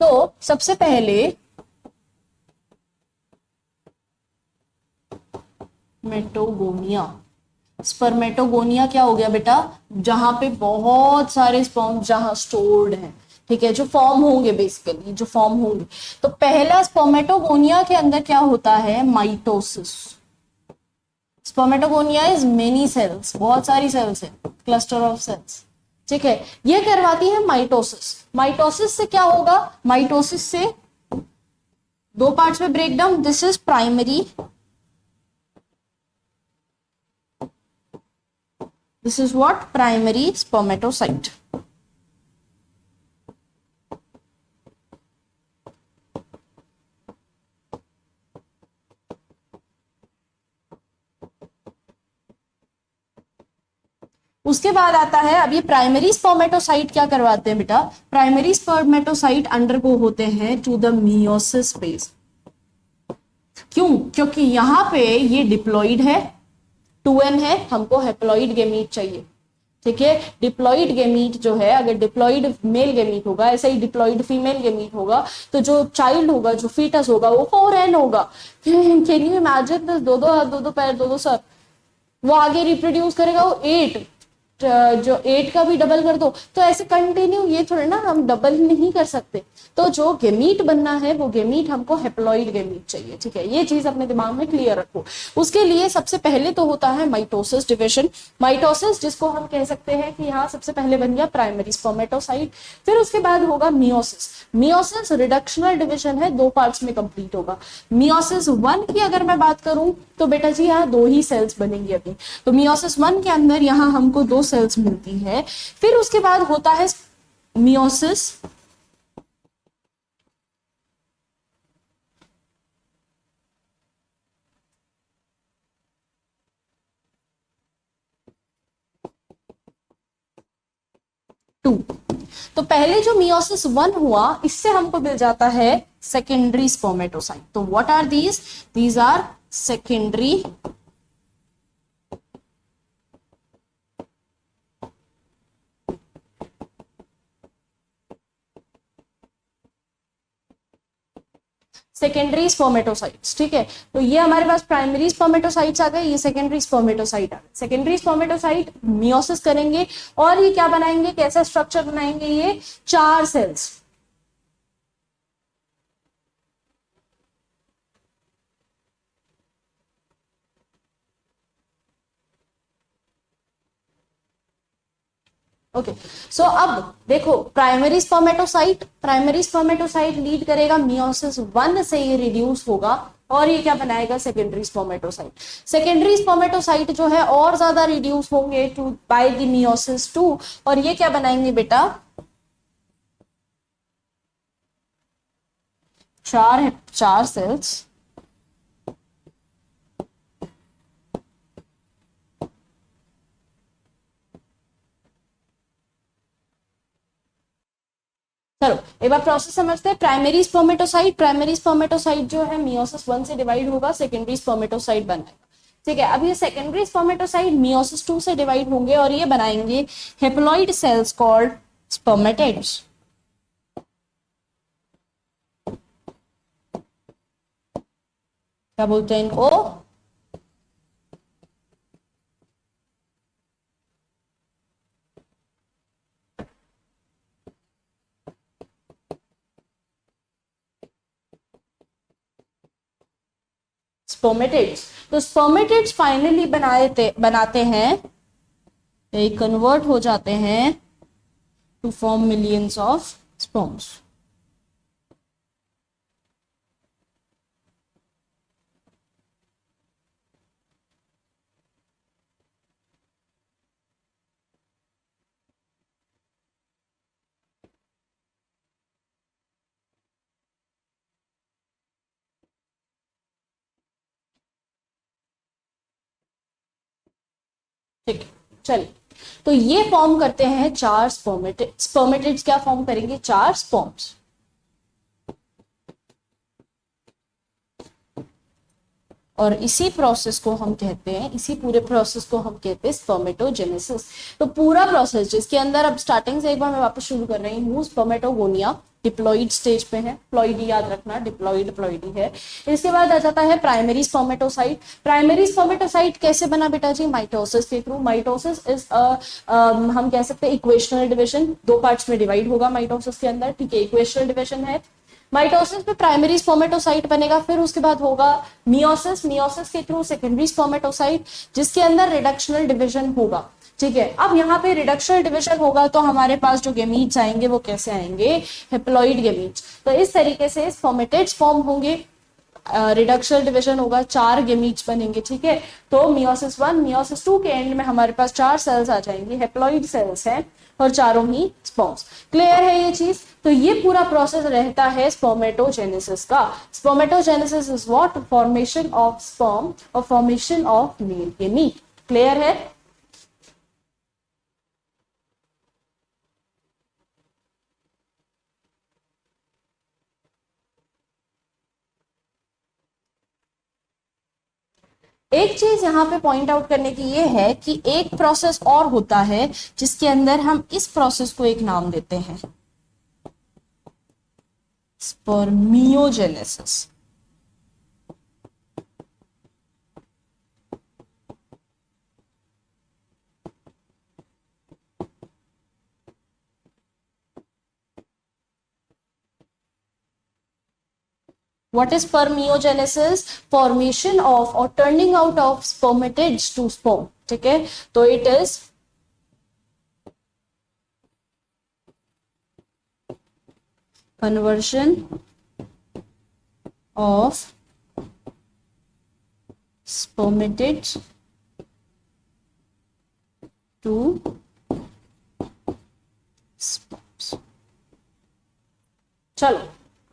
तो सबसे पहले स्पर्मेटोगोनिया क्या हो गया बेटा? जहां पे बहुत सारे स्पर्म जहां स्टोर्ड हैं, ठीक है, जो फॉर्म होंगे, बेसिकली जो फॉर्म होंगे। तो पहला स्पर्मेटोगोनिया के अंदर क्या होता है? Mitosis. Spermatogonia is many cells, बहुत सारी सेल्स है, क्लस्टर ऑफ सेल्स, ठीक है। ये करवाती है माइटोसिस। माइटोसिस से क्या होगा? माइटोसिस से दो पार्ट्स में break down, this is primary, this is what, primary spermatocyte. उसके बाद आता है, अब ये प्राइमरी स्पर्मेटोसाइट क्या करवाते हैं बेटा, प्राइमरी स्पर्मेटोसाइट अंडरगो होते हैं टू द मियोसिस फेज। क्यों? क्योंकि यहां पे ये डिप्लॉइड है, 2n है, हमको हेप्लॉइड गेमीट चाहिए, ठीक है। डिप्लॉइड गेमीट जो है, अगर डिप्लॉइड मेल गेमीट होगा, ऐसा ही डिप्लॉइड फीमेल गेमीट होगा, तो जो चाइल्ड होगा, जो फीटस होगा, वो 4n होगा। कैन यू इमेजिन, दो दो हाथ, दो दो पैर, दो दो सर, वो आगे रिप्रोड्यूस करेगा, वो 8, जो 8 का भी डबल कर दो, तो ऐसे कंटिन्यू, ये थोड़े ना हम डबल नहीं कर सकते। तो जो गेमीट बनना है, वो गेमीट हमको हेप्लॉइड गेमीट चाहिए, ठीक है। ये चीज अपने दिमाग में क्लियर रखो। उसके लिए सबसे पहले तो होता है माइटोसिस डिविजन। माइटोसिस, जिसको हम कह सकते हैं कि यहाँ सबसे पहले बन गया प्राइमरी स्पर्मेटोसाइट, फिर उसके बाद होगा मियोसिस। मियोसिस रिडक्शनल डिविजन है, 2 पार्ट्स में कंप्लीट होगा। मियोसिस 1 की अगर मैं बात करूं तो बेटा जी यहाँ 2 ही सेल्स बनेंगी अभी। तो मियोसिस 1 के अंदर यहाँ हमको 2 सेल्स मिलती है। फिर उसके बाद होता है मियोसिस 2। तो पहले जो मियोसिस 1 हुआ, इससे हमको मिल जाता है सेकेंडरी स्पर्मेटोसाइट। तो what are these? These are secondary secondary spermatocytes, ठीक है। तो ये हमारे पास प्राइमरी स्पर्मेटोसाइट्स आ गए, ये सेकेंडरी स्पर्मेटोसाइट आ गए। सेकेंडरी स्पर्मेटोसाइट मियोसिस करेंगे और ये क्या बनाएंगे, कैसा स्ट्रक्चर बनाएंगे, ये 4 सेल्स। ओके, सो अब देखो, प्राइमरी स्पर्मेटोसाइट लीड करेगा मियोसिस 1 से ये रिड्यूस होगा और ये क्या बनाएगा, सेकेंडरी स्पर्मेटोसाइट। सेकेंडरी स्पर्मेटोसाइट जो है और ज्यादा रिड्यूस होंगे टू बाय द मियोसिस 2, और ये क्या बनाएंगे बेटा, 4 सेल्स। चलो एक बार प्रोसेस समझते हैं। प्राइमरी स्पर्मेटोसाइट जो है मियोसिस 1 से डिवाइड होगा, सेकेंडरी स्पर्मेटोसाइट बनाएगा, ठीक है। अब ये सेकेंडरी स्पर्मेटोसाइट मियोसिस 2 से डिवाइड होंगे और ये बनाएंगे हेप्लॉइड सेल्स कॉल्ड स्पर्मेटिड्स। क्या बोलते हैं इनको, स्पर्मेटिड्स। तो स्पर्मेटिड्स फाइनली बनाते हैं, they कन्वर्ट हो जाते हैं to form millions of sperms. ठीक है, चलिए। तो ये फॉर्म करते हैं 4 स्पर्मेटिड्स क्या फॉर्म करेंगे, 4 स्पर्म्स। और इसी प्रोसेस को हम कहते हैं, इसी पूरे प्रोसेस को हम कहते हैं स्पर्मेटोजेनेसिस। तो पूरा प्रोसेस जिसके अंदर, अब स्टार्टिंग से एक बार मैं वापस शुरू कर रही हूँ, स्पर्मेटोगोनिया डिप्लॉइड स्टेज पे है, प्लॉइडी याद रखना, डिप्लॉइड प्लॉइडी है। इसके बाद आ जाता है प्राइमरी स्पर्मेटोसाइट। प्राइमरी स्पर्मेटोसाइट कैसे बना बेटा जी, माइटोसिस के थ्रू। माइटोसिस इज हम कह सकते हैं इक्वेशनल डिविजन, 2 पार्ट्स में डिवाइड होगा माइटोसिस के अंदर, ठीक है, इक्वेशनल डिविजन है। माइटोसिस में प्राइमरी स्पर्मेटोसाइट बनेगा, फिर उसके बाद होगा मियोसिस, मियोसिस के थ्रू सेकेंडरी स्पर्मेटोसाइट, जिसके अंदर रिडक्शनल डिविजन होगा। ठीक है। अब यहाँ पे रिडक्शनल डिविजन होगा तो हमारे पास जो गेमीट्स आएंगे वो कैसे आएंगे, हेप्लॉइड गेमीट्स। तो इस तरीके से स्पर्मेटेड्स फॉर्म होंगे, रिडक्शनल डिविजन होगा, 4 गेमीट्स बनेंगे, ठीक है। तो मियोसिस 1 मियोसिस 2 के एंड में हमारे पास 4 सेल्स आ जाएंगे, हेप्लॉइड सेल्स हैं और चारों ही स्पर्म्स। क्लियर है ये चीज। तो ये पूरा प्रोसेस रहता है स्पर्मेटोजेनेसिस का। Spermatogenesis is what, formation of sperm और formation of male gamete. Clear है। एक चीज यहाँ पे पॉइंट आउट करने की ये है कि एक प्रोसेस और होता है जिसके अंदर हम इस प्रोसेस को एक नाम देते हैं, spermiogenesis. What is spermiogenesis? Formation of or turning out of spermatids to sperm. ठीक है, तो it is conversion of spermatids to sperms. चलो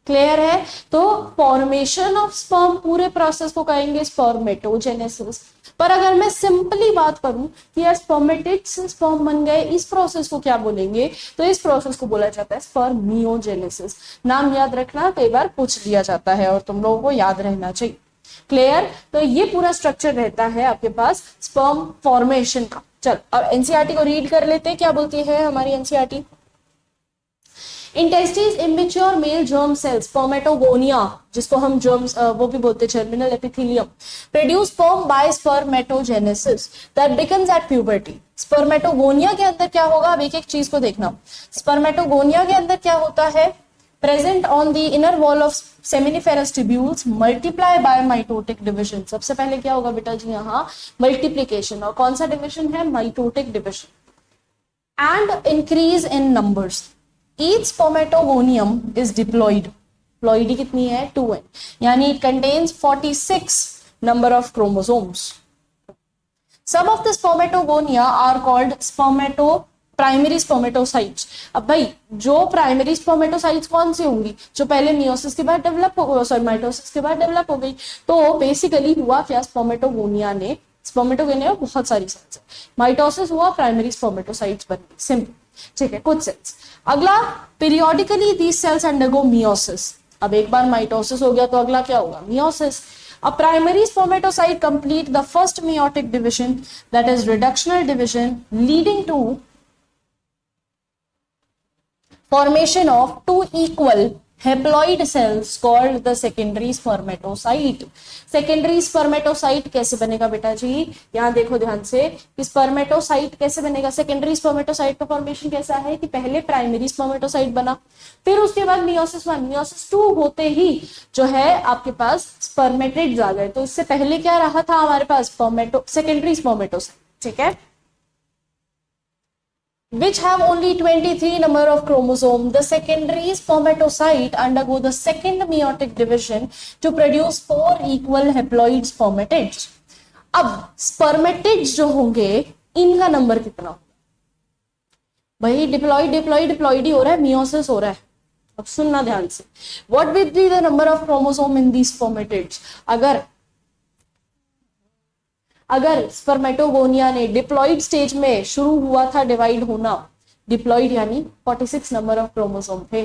क्लियर है। तो फॉर्मेशन ऑफ स्पर्म पूरे प्रोसेस को कहेंगे स्पर्मेटोजेनेसिस। पर अगर मैं सिंपली बात करूं कि यार स्पर्मेटिड्स से स्पर्म बन गए, इस प्रोसेस को क्या बोलेंगे, तो इस प्रोसेस को बोला जाता है स्पर्मियोजेनेसिस। नाम याद रखना, कई बार पूछ लिया जाता है और तुम लोगों को याद रहना चाहिए। क्लियर। तो ये पूरा स्ट्रक्चर रहता है आपके पास स्पर्म फॉर्मेशन का। चल अब एनसीईआरटी को रीड कर लेते हैं, क्या बोलती है हमारी NCERT. In testes, immature male germ cells, spermatogonia, जिसको हम germs वो भी बोलते हैं germinal epithelium, produce sperm by spermatogenesis that becomes at puberty. Spermatogonia के अंदर क्या होगा, अब एक एक चीज को देखना। Spermatogonia के अंदर क्या होता है, present on the inner wall of seminiferous tubules, multiply by mitotic division. सबसे पहले क्या होगा बेटा जी यहाँ multiplication, और कौन सा division है, mitotic division, and increase in numbers. Each spermatogonium is diploid. Ploidy कितनी है, 2n, यानी it contains 46 number of chromosomes. Some of the spermatogonia are called primary spermatocytes. अब भाई जो प्राइमरी स्पर्मेटोसाइट्स कौन सी होंगी, जो पहले मियोसिस के बाद डेवलप हो, सॉरी माइटोसिस के बाद डेवलप हो गई। तो बेसिकली हुआ क्या, स्पर्मेटोगोनिया में बहुत सारी सेल्स है, माइटोसिस हुआ, प्राइमरी स्पर्मेटोसाइट्स बन गई, सिंपल, ठीक है, कुछ सेल्स। अगला, periodically these cells undergo meiosis. अब एक बार माइटोसिस हो गया तो अगला क्या होगा, meiosis. A primary spermatocyte complete the first meiotic division, that is reductional division, leading to formation of 2 equal haploid cells called the secondary spermatocyte. Secondary spermatocyte कैसे बनेगा बेटा जी, यहाँ देखो ध्यान से कि स्पर्मेटोसाइट कैसे बनेगा। सेकेंडरी स्पर्मेटोसाइट का फॉर्मेशन कैसा है कि पहले प्राइमरी स्पर्मेटोसाइट बना, फिर उसके बाद मियोसिस 1 मियोसिस 2 होते ही जो है आपके पास स्पर्मेटिड्स आ गए। तो इससे पहले क्या रहा था हमारे पास, सेकेंडरी स्पर्मेटोसाइट, ठीक है, which have only 23 number of chromosome. The secondary spermatocyte undergo the second meiotic division to produce 4 equal haploid spermatids. अब spermatids जो होंगे इनका नंबर कितना होगा, भाई डिप्लॉइड ही हो रहा है, मियोसिस हो रहा है। अब सुनना ध्यान से, what will be the number of chromosome in these spermatids? अगर स्पर्मेटोगोनिया ने डिप्लॉइड स्टेज में शुरू हुआ था डिवाइड होना, डिप्लॉइड यानी 46 नंबर ऑफ क्रोमोसोम थे,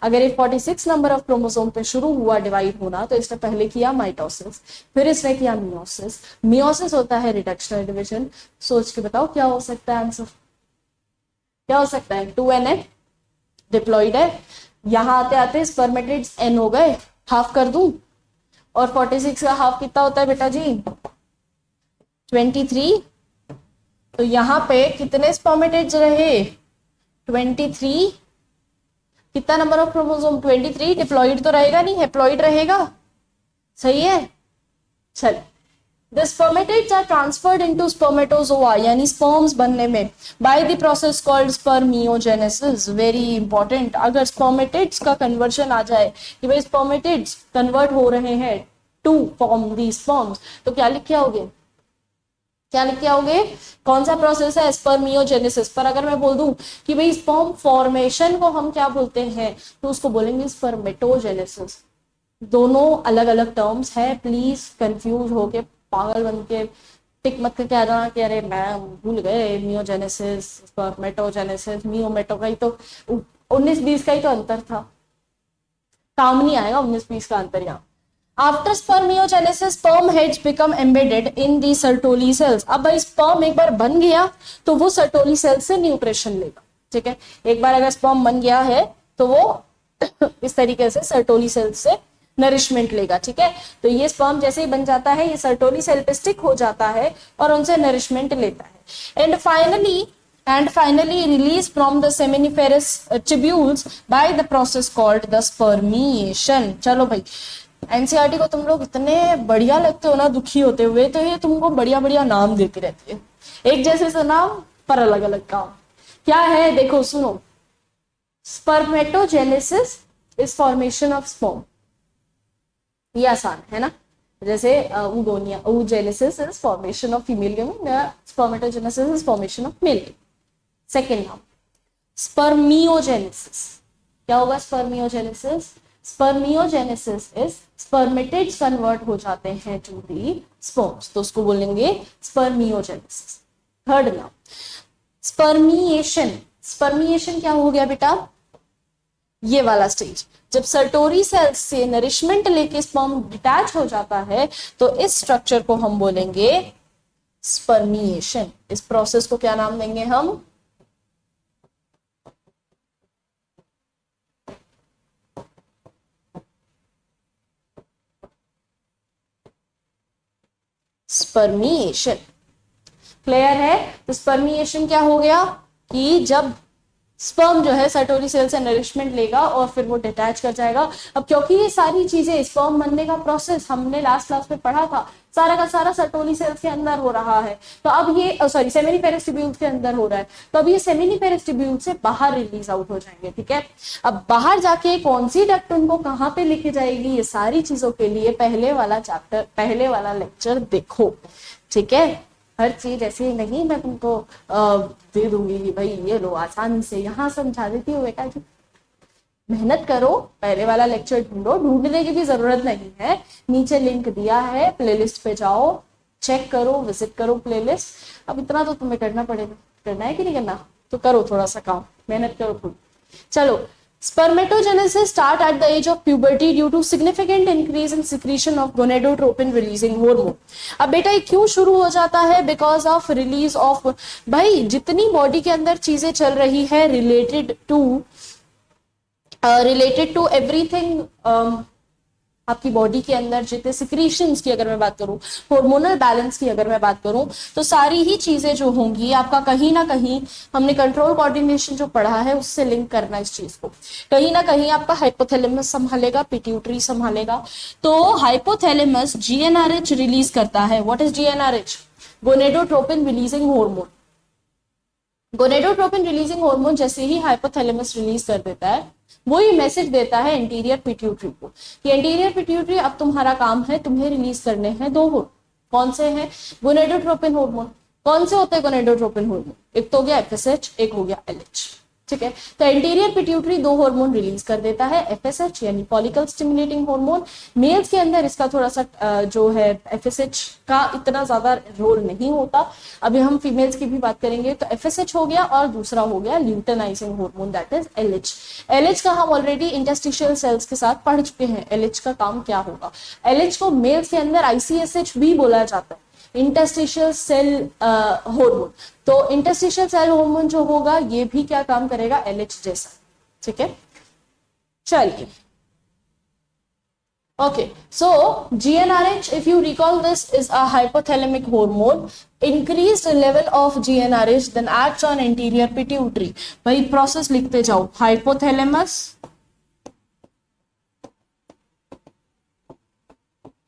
अगर ये 46 नंबर ऑफ क्रोमोसोम पे शुरू हुआ डिवाइड होना तो इसने पहले किया माइटोसिस, फिर इसने किया मियोसिस। मियोसिस होता है रिडक्शनल डिवीजन। सोच के बताओ क्या हो सकता है आंसर, क्या हो सकता है, 2n है, डिप्लॉइड है, यहाँ आते आते स्पर्मेटिड्स n हो गए, हाफ कर दूं, और 46 का हाफ कितना होता है बेटा जी, 23। तो यहां पे कितने स्पर्मेटिड्स रहे, 23। कितना नंबर ऑफ क्रोमोसोम, 23। डिप्लॉइड तो रहेगा नहीं, हेप्लॉइड रहेगा, सही है। चल The spermatids are transferred into spermatozoa यानी sperms बनने में by the process called spermiogenesis. Very important. अगर spermatids का conversion आ जाए कि भाई spermatids convert हो रहे हैं to form these sperms, तो क्या लिख के आओगे, क्या लिख के आओगे, कौन सा प्रोसेस है, स्पर्मियोजेनेसिस. पर अगर मैं बोल दूं कि भाई स्पर्म फॉर्मेशन को हम क्या बोलते हैं, तो उसको बोलेंगे स्पर्मेटोजेनेसिस. दोनों अलग अलग टर्म्स है, प्लीज कंफ्यूज होके पागल बन के टिक मत करके आ जाना कि अरे मैं भूल गए, मियोजेनेसिस स्पर्मेटोजेनेसिस. मियोमेटो का ही तो 19-20 का ही तो अंतर था, काम नहीं आएगा 19-20 का अंतर यहाँ. After spermiogenesis, sperm heads become embedded in the Sertoli cells. अब भाई sperm एक बार बन गया तो वो Sertoli cells से न्यूट्रिशन लेगा. ठीक है, एक बार अगर sperm बन गया है तो वो इस तरीके से Sertoli cells से नरिशमेंट लेगा. ठीक है, तो ये स्पर्म जैसे ही बन जाता है ये सर्टोली सेल पे स्टिक हो जाता है और उनसे नरिशमेंट लेता है. And finally release from the seminiferous tubules by the process called the spermiation. चलो भाई, एनसीईआरटी को तुम लोग इतने बढ़िया लगते हो ना दुखी होते हुए, तो ये तुमको बढ़िया बढ़िया नाम देती रहती है, एक जैसे से नाम पर अलग अलग काम. क्या है देखो सुनो, spermatogenesis is formation of sperm. ये आसान है ना, जैसे oogonia, oogenesis is formation of female human, spermatogenesis is formation of male. Second नाम स्पर्मियोजेनेसिस. क्या होगा spermiogenesis? Spermiogenesis is spermatids convert हो जाते हैं टू दी स्पर्म्स, तो उसको बोलेंगे स्पर्मियोजेनेसिस. थर्ड नाम स्पर्मिएशन. स्पर्मिएशन क्या हो गया बेटा, ये वाला स्टेज जब सर्टोरी सेल्स से नरिशमेंट लेके स्पर्म डिटैच हो जाता है तो इस स्ट्रक्चर को हम बोलेंगे स्पर्मिएशन. इस प्रोसेस को क्या नाम देंगे हम, स्पर्मिएशन. क्लियर है? तो स्पर्मिएशन क्या हो गया कि जब स्पर्म जो है सर्टोरी सेल से नरिशमेंट लेगा और फिर वो डिटैच कर जाएगा. अब क्योंकि ये सारी चीजें स्पर्म बनने का प्रोसेस हमने लास्ट क्लास में पढ़ा था, सारा का सारा सर्टोरी सेल्स के अंदर हो रहा है, तो अब ये सॉरी सेमिनिफेरस ट्यूब्यूल्स के अंदर हो रहा है, तो अब ये सेमिनिफेरस ट्यूब्यूल्स से बाहर रिलीज आउट हो जाएंगे. ठीक है, अब बाहर जाके कौन सी डक्ट उनको कहाँ पे लेके जाएगी, ये सारी चीजों के लिए पहले वाला चैप्टर, पहले वाला लेक्चर देखो. ठीक है, हर चीज ऐसे नहीं मैं तुमको दे दूंगी भाई ये लो आसानी से यहाँ समझा देती हूँ बेटा जी. मेहनत करो, पहले वाला लेक्चर ढूंढो, ढूंढने की भी जरूरत नहीं है, नीचे लिंक दिया है, प्लेलिस्ट पे जाओ, चेक करो, विजिट करो प्लेलिस्ट. अब इतना तो तुम्हें करना पड़ेगा, करना है कि नहीं करना, तो करो थोड़ा सा काम, मेहनत करो खुद. चलो, Spermatogenesis start at the age of puberty due to significant increase in secretion of gonadotropin releasing hormone. अब बेटा ये क्यों शुरू हो जाता है? Because of release of, भाई जितनी बॉडी के अंदर चीजें चल रही है related to everything, आपकी बॉडी के अंदर जितने सिक्रीशंस की अगर मैं बात करूं, हार्मोनल बैलेंस की अगर मैं बात करूं, तो सारी ही चीजें जो होंगी आपका कहीं ना कहीं, हमने कंट्रोल कोऑर्डिनेशन जो पढ़ा है उससे लिंक करना इस चीज को, कहीं ना कहीं आपका हाइपोथैलेमस संभालेगा, पिट्यूटरी संभालेगा. तो हाइपोथैलेमस जीएनआरएच रिलीज करता है. What is GnRH? Gonadotropin releasing hormone. Gonadotropin releasing hormone जैसे ही हाइपोथैलेमस रिलीज कर देता है, वही मैसेज देता है एंटीरियर पिट्यूटरी को कि एंटीरियर पिट्यूटरी अब तुम्हारा काम है, तुम्हें रिलीज करने हैं दो हार्मोन. कौन से हैं? Gonadotropin hormone. कौन से होते हैं गोनेडोट्रोपिन हार्मोन? एक तो हो गया एफएसएच, एक हो गया एलएच. ठीक है, तो एंटीरियर पिट्यूटरी दो हार्मोन रिलीज कर देता है, एफएसएच यानी फॉलिकल स्टिमुलेटिंग हार्मोन. मेल्स के अंदर इसका थोड़ा सा जो है एफएसएच का इतना ज्यादा रोल नहीं होता. अभी हम फीमेल्स की भी बात करेंगे. तो एफएसएच हो गया और दूसरा हो गया luteinising hormone, that is LH. LH का हम ऑलरेडी इंटरस्टिशियल सेल्स के साथ पढ़ चुके हैं. एलएच का काम क्या होगा? एलएच को मेल्स के अंदर आईसीएसएच भी बोला जाता है, इंटरस्टिशियल सेल हार्मोन. तो इंटरस्टिशियल सेल हार्मोन जो होगा ये भी क्या काम करेगा? एलएच जैसा. ठीक है, चलिए. Okay, so GnRH, if you recall, this is a hypothalamic hormone. Increased level of GnRH then acts on anterior pituitary. भाई प्रोसेस लिखते जाओ. हाइपोथैलेमस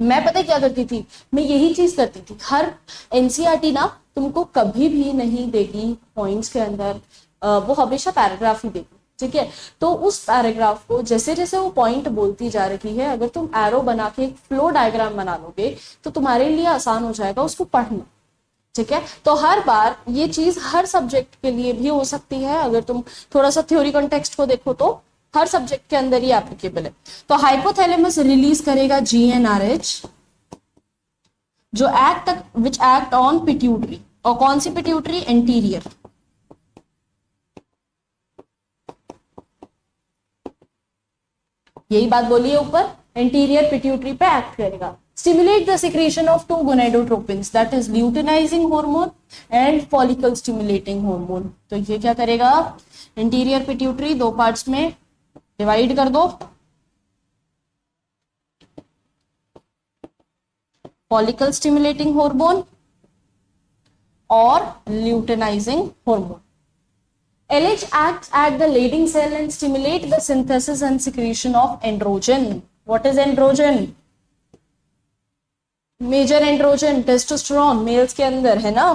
मैं पता है क्या करती थी, मैं यही चीज करती थी। हर एनसीईआरटी ना तुमको कभी भी नहीं देगी पॉइंट्स के अंदर, वो हमेशा पैराग्राफ ही देगी, ठीक है। तो उस पैराग्राफ को जैसे जैसे वो पॉइंट बोलती जा रही है, अगर तुम एरो बना के एक फ्लो डायग्राम बना लोगे तो तुम्हारे लिए आसान हो जाएगा उसको पढ़ना, ठीक है। तो हर बार ये चीज हर सब्जेक्ट के लिए भी हो सकती है। अगर तुम थोड़ा सा थ्योरी कॉन्टेक्स्ट को देखो तो हर सब्जेक्ट के अंदर ही एप्लीकेबल है। तो हाइपोथैलेमस रिलीज करेगा जीएनआरएच, जो विच एक्ट ऑन पिट्यूटरी, और कौन सी पिट्यूटरी, एंटीरियर। यही बात बोली है ऊपर, एंटीरियर पिट्यूटरी पे एक्ट करेगा। Stimulate the secretion of two gonadotropins, that is luteinizing hormone and follicle stimulating hormone. तो ये क्या करेगा, इंटीरियर पिट्यूटरी दो पार्ट्स में डिवाइड कर दो, फॉलिकल स्टिमुलेटिंग हार्मोन और luteinizing hormone. LH acts at the Leydig cell and stimulate the synthesis and secretion of androgen. What is androgen? Major androgen testosterone males के अंदर है ना।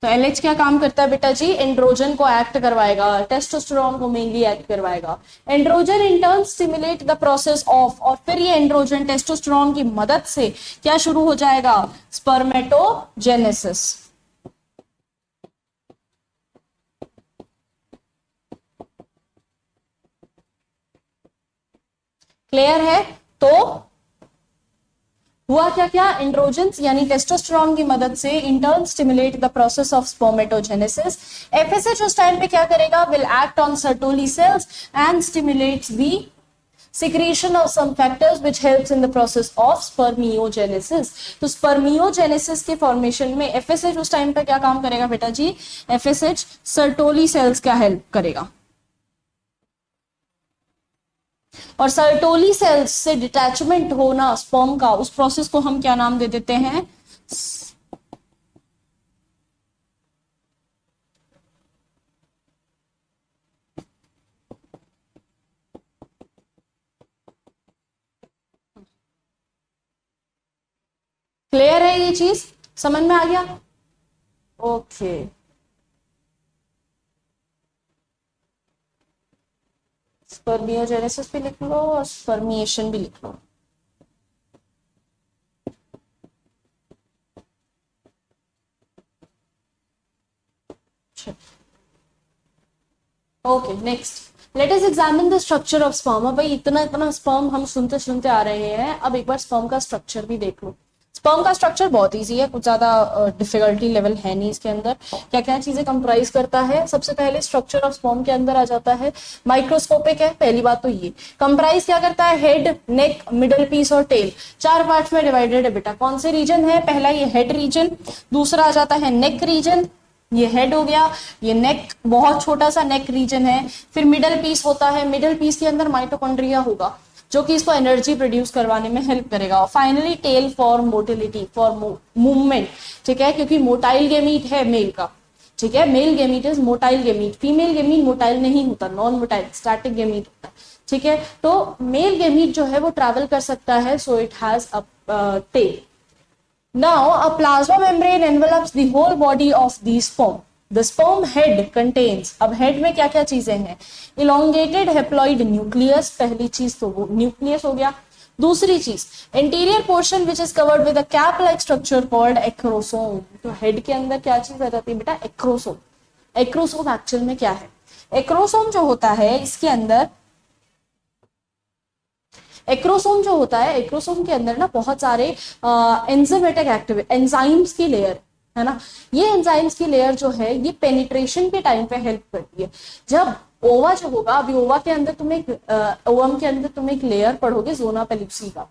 तो LH क्या काम करता है बेटा जी, एंड्रोजन को एक्ट करवाएगा, टेस्टोस्टेरोन को मेनली एक्ट करवाएगा। Androgen in turn stimulate the process of, और फिर ये एंड्रोजन टेस्टोस्टेरोन की मदद से क्या शुरू हो जाएगा, स्पर्मेटोजेनेसिस। क्लियर है। तो हुआ क्या क्या, एंड्रोजन्स यानी टेस्टोस्टेरोन की मदद से intern stimulate the process of spermatogenesis. FSH उस टाइम पे क्या करेगा, will act on Sertoli cells and stimulates the secretion of some factors which helps in the process of spermiogenesis। तो spermiogenesis के फॉर्मेशन में एफएसएच उस टाइम पे क्या काम करेगा बेटा जी, एफएसएच सर्टोली सेल्स का हेल्प करेगा, और सर्टोली सेल्स से डिटैचमेंट होना स्पर्म का, उस प्रोसेस को हम क्या नाम दे देते हैं, क्लियर है, ये चीज समझ में आ गया। ओके स्पर्मियोजेनेसिस भी लिख लो और स्पर्मिएशन भी लिख लो। Okay next let us examine the structure of sperm. भाई इतना इतना स्पर्म हम सुनते सुनते आ रहे हैं, अब एक बार स्पर्म का स्ट्रक्चर भी देख लो। स्पर्म का स्ट्रक्चर बहुत इजी है, कुछ ज्यादा डिफिकल्टी लेवल है नहीं इसके अंदर। क्या क्या चीजें कंप्राइज करता है, सबसे पहले स्ट्रक्चर ऑफ स्पर्म के अंदर आ जाता है, माइक्रोस्कोपिक है पहली बात तो ये। कंप्राइज क्या करता है, हेड, नेक, मिडल पीस और टेल, चार पार्ट में डिवाइडेड है बेटा। कौन से रीजन है, पहला ये हेड रीजन, दूसरा आ जाता है नेक रीजन, ये हेड हो गया, ये नेक बहुत छोटा सा नेक रीजन है, फिर मिडल पीस होता है, मिडल पीस के अंदर माइटोकॉन्ड्रिया होगा जो कि इसको एनर्जी प्रोड्यूस करवाने में हेल्प करेगा, और finally tail for motility, for movement, ठीक है, क्योंकि मोटाइल गेमीट है मेल का, ठीक है, male gamete is motile gamete, female gamete motile नहीं होता, नॉन मोटाइल स्टैटिक गेमीट होता है, ठीक है। तो मेल गेमीट जो है वो ट्रैवल कर सकता है, so it has a tail. Now, a plasma membrane envelops the whole body of the sperm. The sperm head contains, अब head में क्या क्या चीजें हैं, elongated haploid nucleus, पहली चीज तो वो न्यूक्लियस हो गया। दूसरी चीज anterior portion which is covered with a cap like structure called acrosome। तो head के अंदर क्या चीज आ जाती है बेटा, एक्रोसोम। एक्रोसोम एक्चुअल में क्या है, एक्रोसोम जो होता है इसके अंदर, एक्रोसोम जो होता है, एक्रोसोम के अंदर ना बहुत सारे एंजाइमेटिक एक्टिविटी, एंजाइम्स की लेयर है ना। ये एंजाइम्स की लेयर जो है ये पेनिट्रेशन के टाइम पे हेल्प करती है। जब ओवा जो होगा, अभी ओवा के अंदर तुम एक ओवम के अंदर तुम एक लेयर पढ़ोगे जोना पेल्यूसिडा,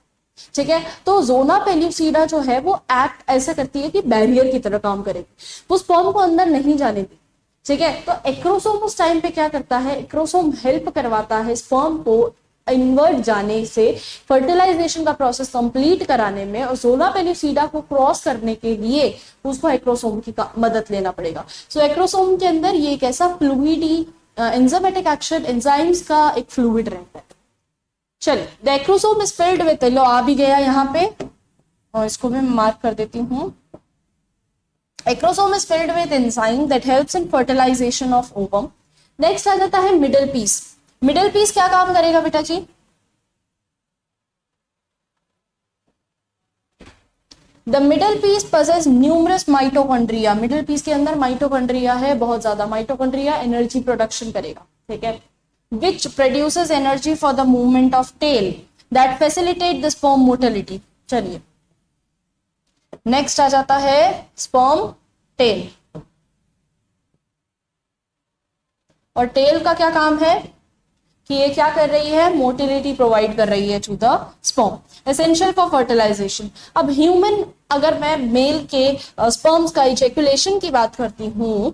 ठीक है। तो जोना पेल्यूसिडा जो है वो एक्ट ऐसा करती है कि बैरियर की तरह काम करेगी, वो स्पर्म को अंदर नहीं जाने दी, ठीक है। तो एक्रोसोम उस टाइम पे क्या करता है, एक्रोसोम हेल्प करवाता है स्पर्म को इनवर्ट जाने से, फर्टिलाइजेशन का प्रोसेस कंप्लीट कराने में, और जोना पेल्यूसिडा को क्रॉस करने के लिए उसको एक्रोसोम की मदद लेना पड़ेगा। सो एक्रोसोम के अंदर ये एक ऐसा फ्लूइडी एंजाइमेटिक एक्शन, एंजाइम्स का एक फ्लूइड रहता है। चलिए, the acrosome is filled with, लो आ भी गया यहाँ पे और इसको भी मार्क कर देती हूँ। Acrosome is filled with enzyme that helps in fertilization of ovum. Next आ जाता है मिडल पीस। मिडल पीस क्या काम करेगा बेटा जी? The middle piece possess numerous mitochondria. Middle piece के अंदर माइटोकॉन्ड्रिया है, बहुत ज्यादा माइटोकॉन्ड्रिया एनर्जी प्रोडक्शन करेगा, ठीक है, which produces energy for the movement of tail that facilitate the sperm motility। चलिए, नेक्स्ट आ जाता है स्पर्म टेल। और टेल का क्या काम है कि ये क्या कर रही है? मोटिलिटी प्रोवाइड कर रही है to the sperm, essential for fertilisation. अब ह्यूमन, अगर मैं मेल के स्पर्म्स का इजेकुलेशन की बात करती हूं,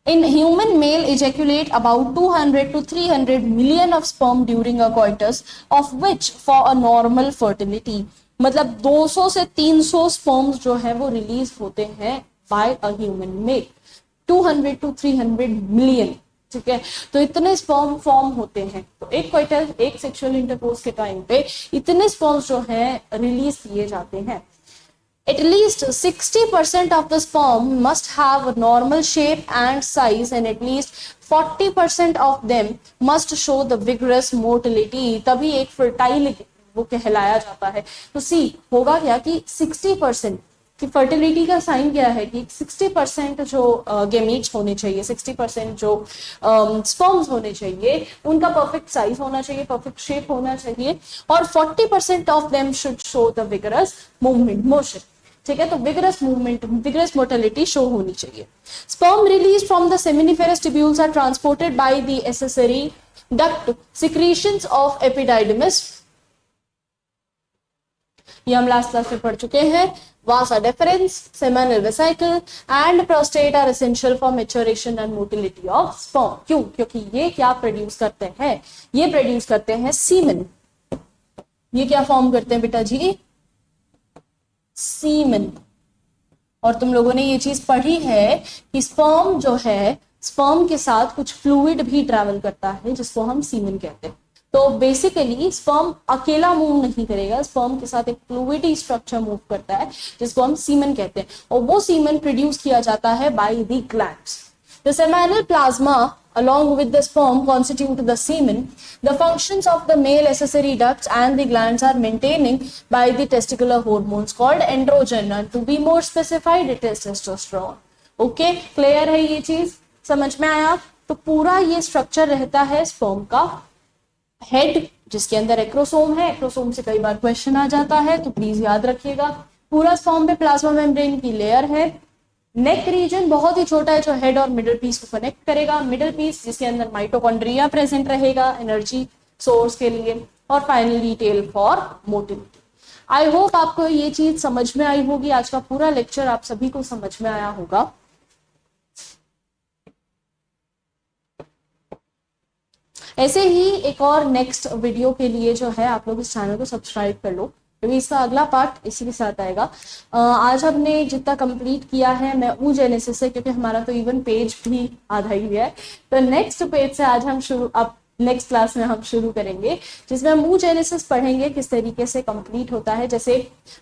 in human male ejaculate about 200 to 300 million of sperm during a coitus, of which for a normal fertility, मतलब 200 से 300 स्पर्म्स जो है वो रिलीज होते हैं by a human male, 200 to 300 million, ठीक है। तो इतने स्पर्म फॉर्म होते हैं, तो एक कोइटस, एक सेक्सुअल इंटरकोर्स के टाइम पे इतने स्पर्म्स जो है रिलीज किए जाते हैं। At least 60% of the sperm must have a normal shape and size, and at least 40% of them must show the vigorous motility, तभी एक fertile वो कहलाया जाता है। तो सी होगा क्या कि 60% कि फर्टिलिटी का साइन क्या है कि 60% जो गेमीट्स होने चाहिए, 60% जो स्पर्म्स होने चाहिए, उनका परफेक्ट साइज होना चाहिए, परफेक्ट शेप होना चाहिए, और 40% of them should show the vigorous movement motion, ठीक है। तो vigorous movement, vigorous motility show होनी चाहिए। Sperm release from the seminiferous tubules are transported by the accessory duct secretions of epididymis. ये हम लास्ट क्लास में पढ़ चुके हैं। Vasa deferens, seminal vesicle and prostate are essential for maturation and motility of sperm. क्यों? क्योंकि ये क्या प्रोड्यूस करते हैं? ये प्रोड्यूस करते हैं सीमेन। ये क्या फॉर्म करते हैं बेटा जी? सीमेन। और तुम लोगों ने ये चीज पढ़ी है कि स्पर्म जो है, स्पर्म के साथ कुछ फ्लूइड भी ट्रैवल करता है जिसको हम सीमेन कहते हैं। तो बेसिकली स्पर्म अकेला मूव नहीं करेगा, स्पर्म के साथ एक फ्लूइडी स्ट्रक्चर मूव करता है जिसको हम सीमेन कहते हैं, और वो सीमेन प्रोड्यूस किया जाता है by the glands. The seminal plasma along with the sperm constitute the semen. The functions of the male accessory ducts and the glands are maintaining by the testicular hormones called androgen, and to be more specified it is testosterone. Okay, clear है ये चीज? समझ में आया? तो पूरा ये structure रहता है स्पर्म का। हेड जिसके अंदर एक्रोसोम है, एक्रोसोम से कई बार क्वेश्चन आ जाता है तो प्लीज याद रखिएगा। पूरा स्पर्म पे प्लाज्मा मेम्ब्रेन की लेयर है। नेक रीजन बहुत ही छोटा है जो हेड और मिडिल पीस को कनेक्ट करेगा। मिडिल पीस जिसके अंदर माइटोकॉन्ड्रिया प्रेजेंट रहेगा एनर्जी सोर्स के लिए, और finally tail for motility. I hope आपको ये चीज समझ में आई होगी। आज का पूरा लेक्चर आप सभी को समझ में आया होगा। ऐसे ही एक और नेक्स्ट वीडियो के लिए जो है आप लोग इस चैनल को सब्सक्राइब कर लो, क्योंकि इसका अगला पार्ट इसी के साथ आएगा। आज हमने जितना कंप्लीट किया है मैं oogenesis से, क्योंकि हमारा तो इवन पेज भी आधा ही है, तो नेक्स्ट पेज से आज हम शुरू, अब नेक्स्ट क्लास में हम शुरू करेंगे जिसमें हम oogenesis पढ़ेंगे किस तरीके से कंप्लीट होता है। जैसे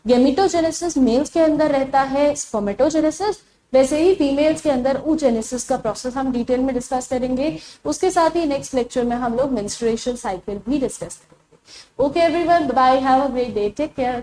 गेमिटोजेनेसिस मेल्स के अंदर रहता है स्पर्मेटोजेनेसिस, वैसे ही फीमेल्स के अंदर oogenesis का प्रोसेस हम डिटेल में डिस्कस करेंगे। उसके साथ ही नेक्स्ट लेक्चर में हम लोग मेंस्ट्रुएशन साइकिल भी डिस्कस करेंगे। Okay everyone, bye, have a great day, take care.